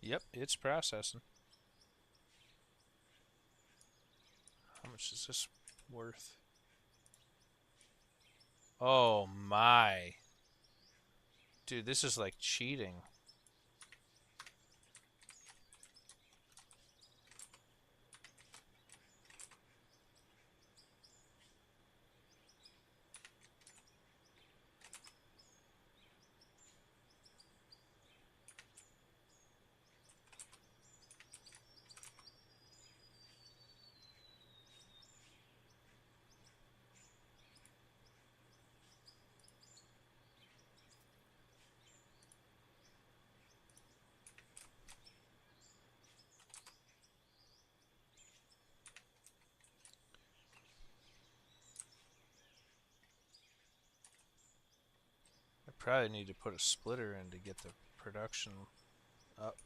Yep, it's processing. How much is this worth? Oh my. Dude, this is like cheating. I probably need to put a splitter in to get the production up.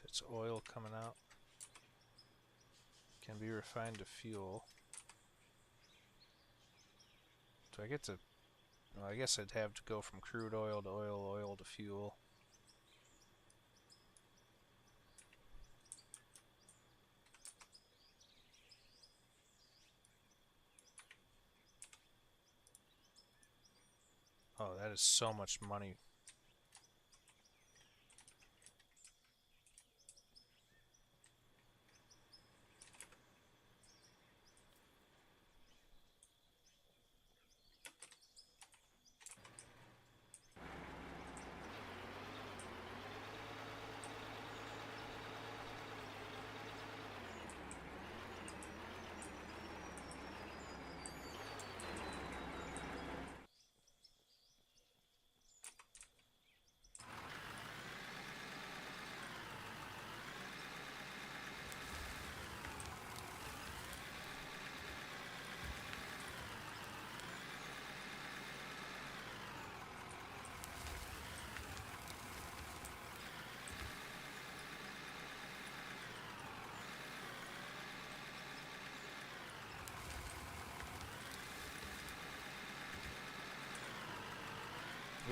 It's oil coming out. Can be refined to fuel. Do I get to... Well, I guess I'd have to go from crude oil to oil to fuel. Oh, that is so much money.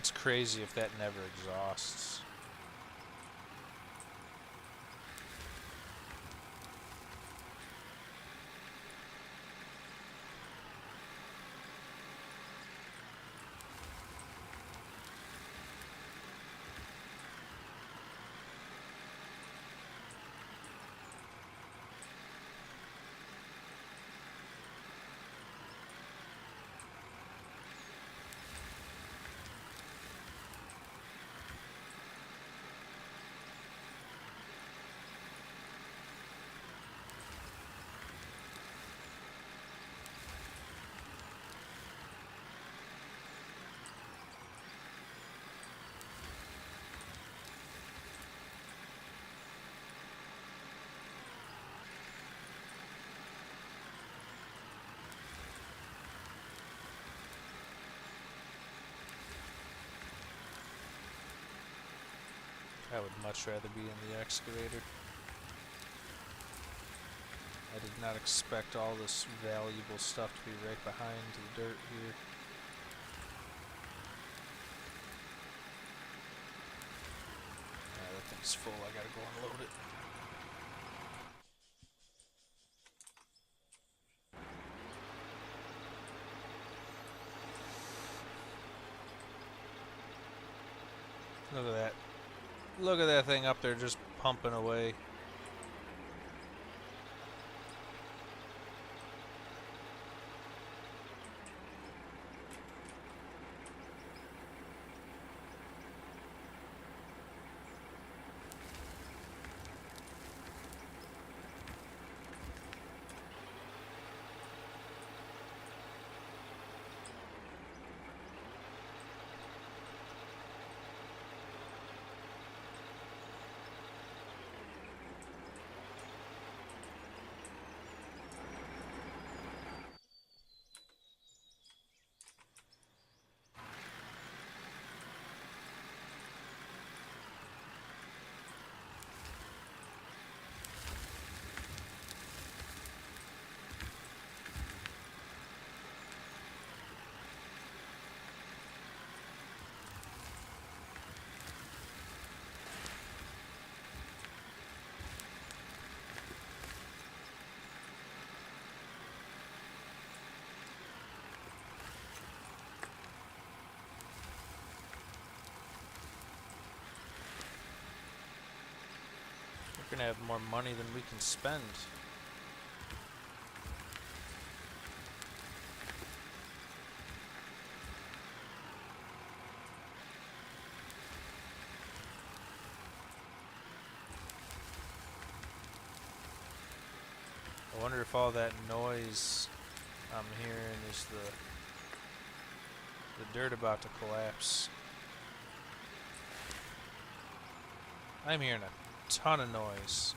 It's crazy if that never exhausts. I would much rather be in the excavator. I did not expect all this valuable stuff to be right behind the dirt here. That thing's full. I gotta go unload it. Look at that. Look at that thing up there just pumping away. We're gonna have more money than we can spend. I wonder if all that noise I'm hearing is the dirt about to collapse. I'm hearing a ton of noise.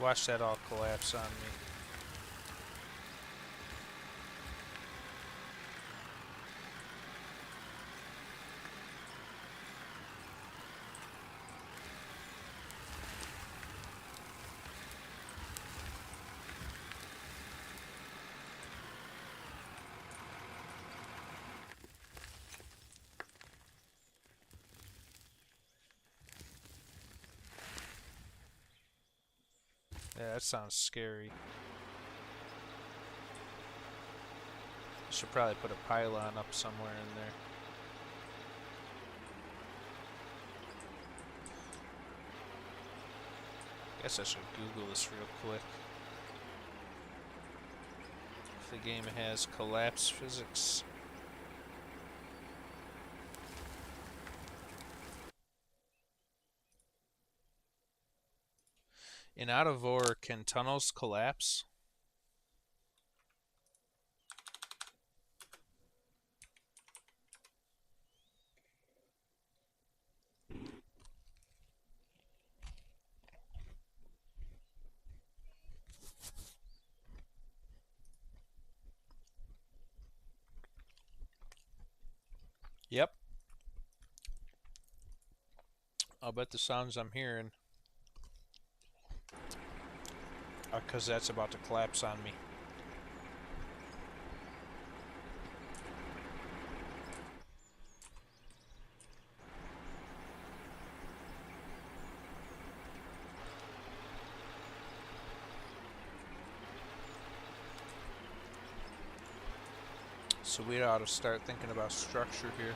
Watch that all collapse on me. Yeah, that sounds scary. Should probably put a pylon up somewhere in there. Guess I should Google this real quick. If the game has collapse physics. In Out of Ore, can tunnels collapse? Yep. I'll bet the sounds I'm hearing, because that's about to collapse on me. So we ought to start thinking about structure here.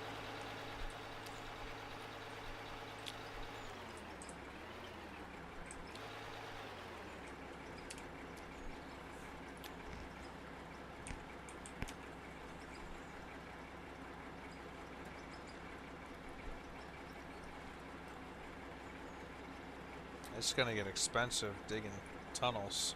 It's gonna get expensive digging tunnels.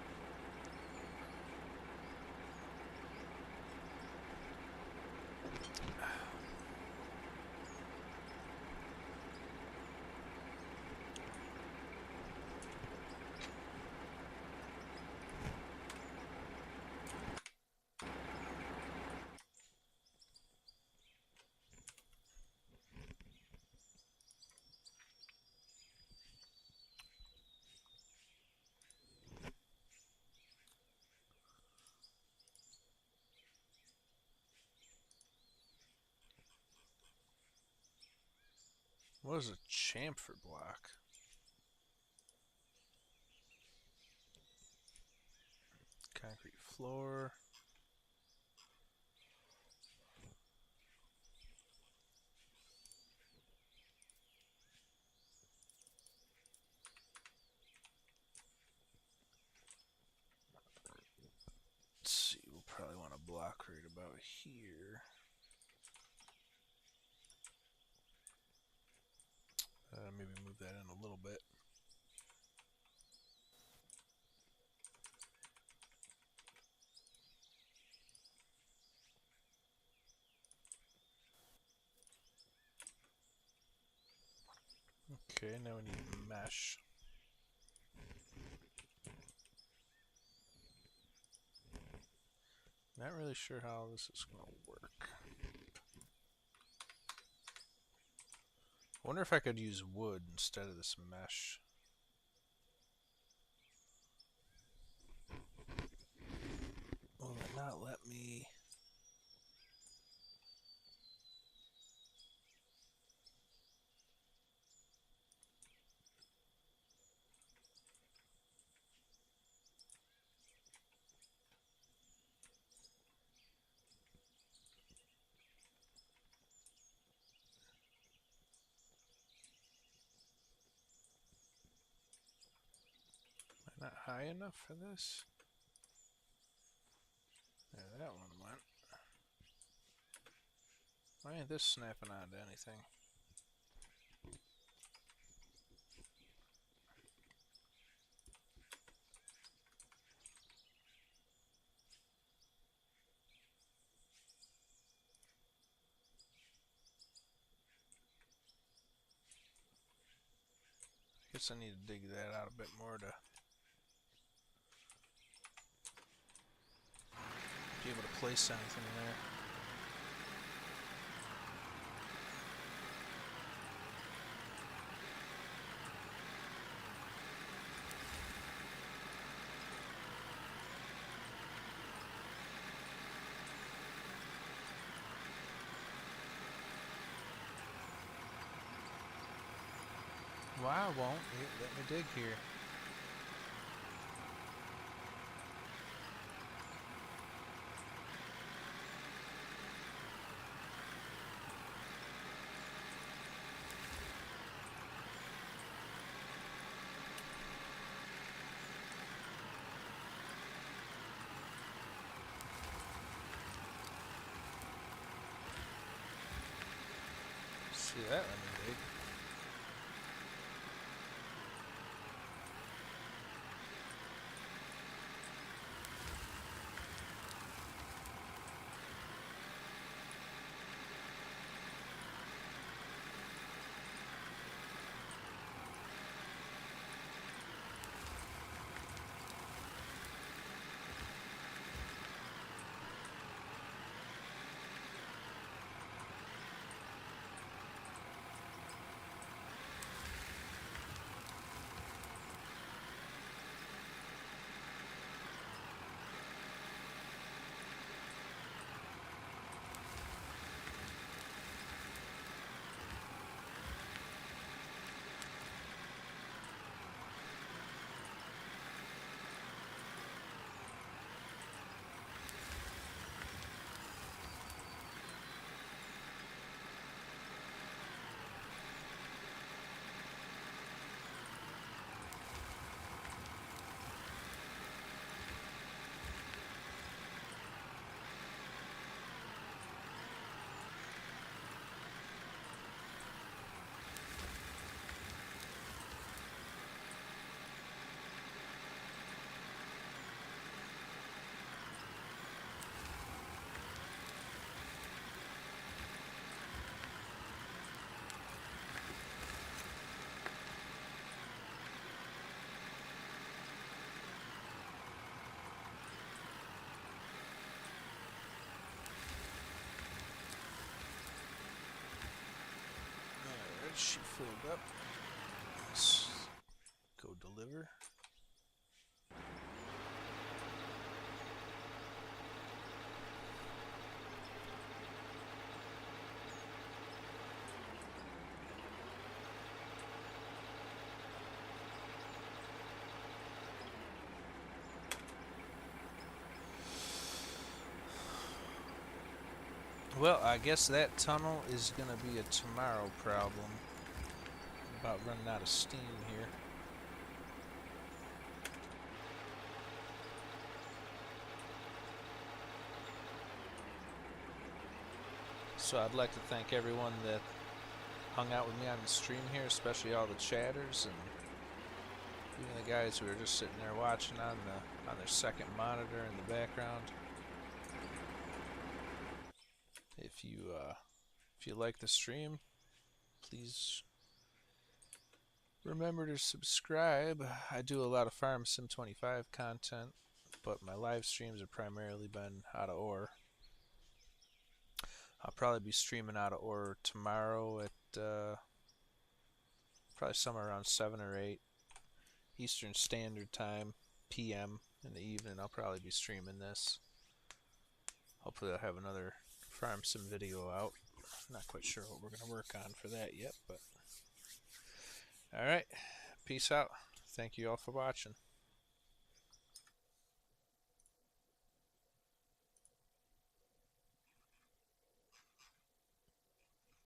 What is a chamfer block? Concrete floor. Let's see, we'll probably want a block right about here. Maybe move that in a little bit. Okay, now we need mesh. Not really sure how this is going to work. I wonder if I could use wood instead of this mesh. Will it not let me? Am I not high enough for this? Yeah, that one went. Why ain't this snapping onto anything? I guess I need to dig that out a bit more to be able to place anything there. Why won't it let me dig here? See that? Let me dig. She filled up. Let's go deliver. Well, I guess that tunnel is going to be a tomorrow problem. About running out of steam here. So I'd like to thank everyone that hung out with me on the stream here, especially all the chatters and even the guys who are just sitting there watching on their second monitor in the background. If you like the stream, please remember to subscribe. I do a lot of Farm Sim 25 content, but my live streams have primarily been out of ore. I'll probably be streaming out of ore tomorrow at probably somewhere around 7 or 8 Eastern Standard Time, PM in the evening. I'll probably be streaming this. Hopefully I'll have another Farm Sim video out. Not quite sure what we're going to work on for that yet, but alright. Peace out. Thank you all for watching.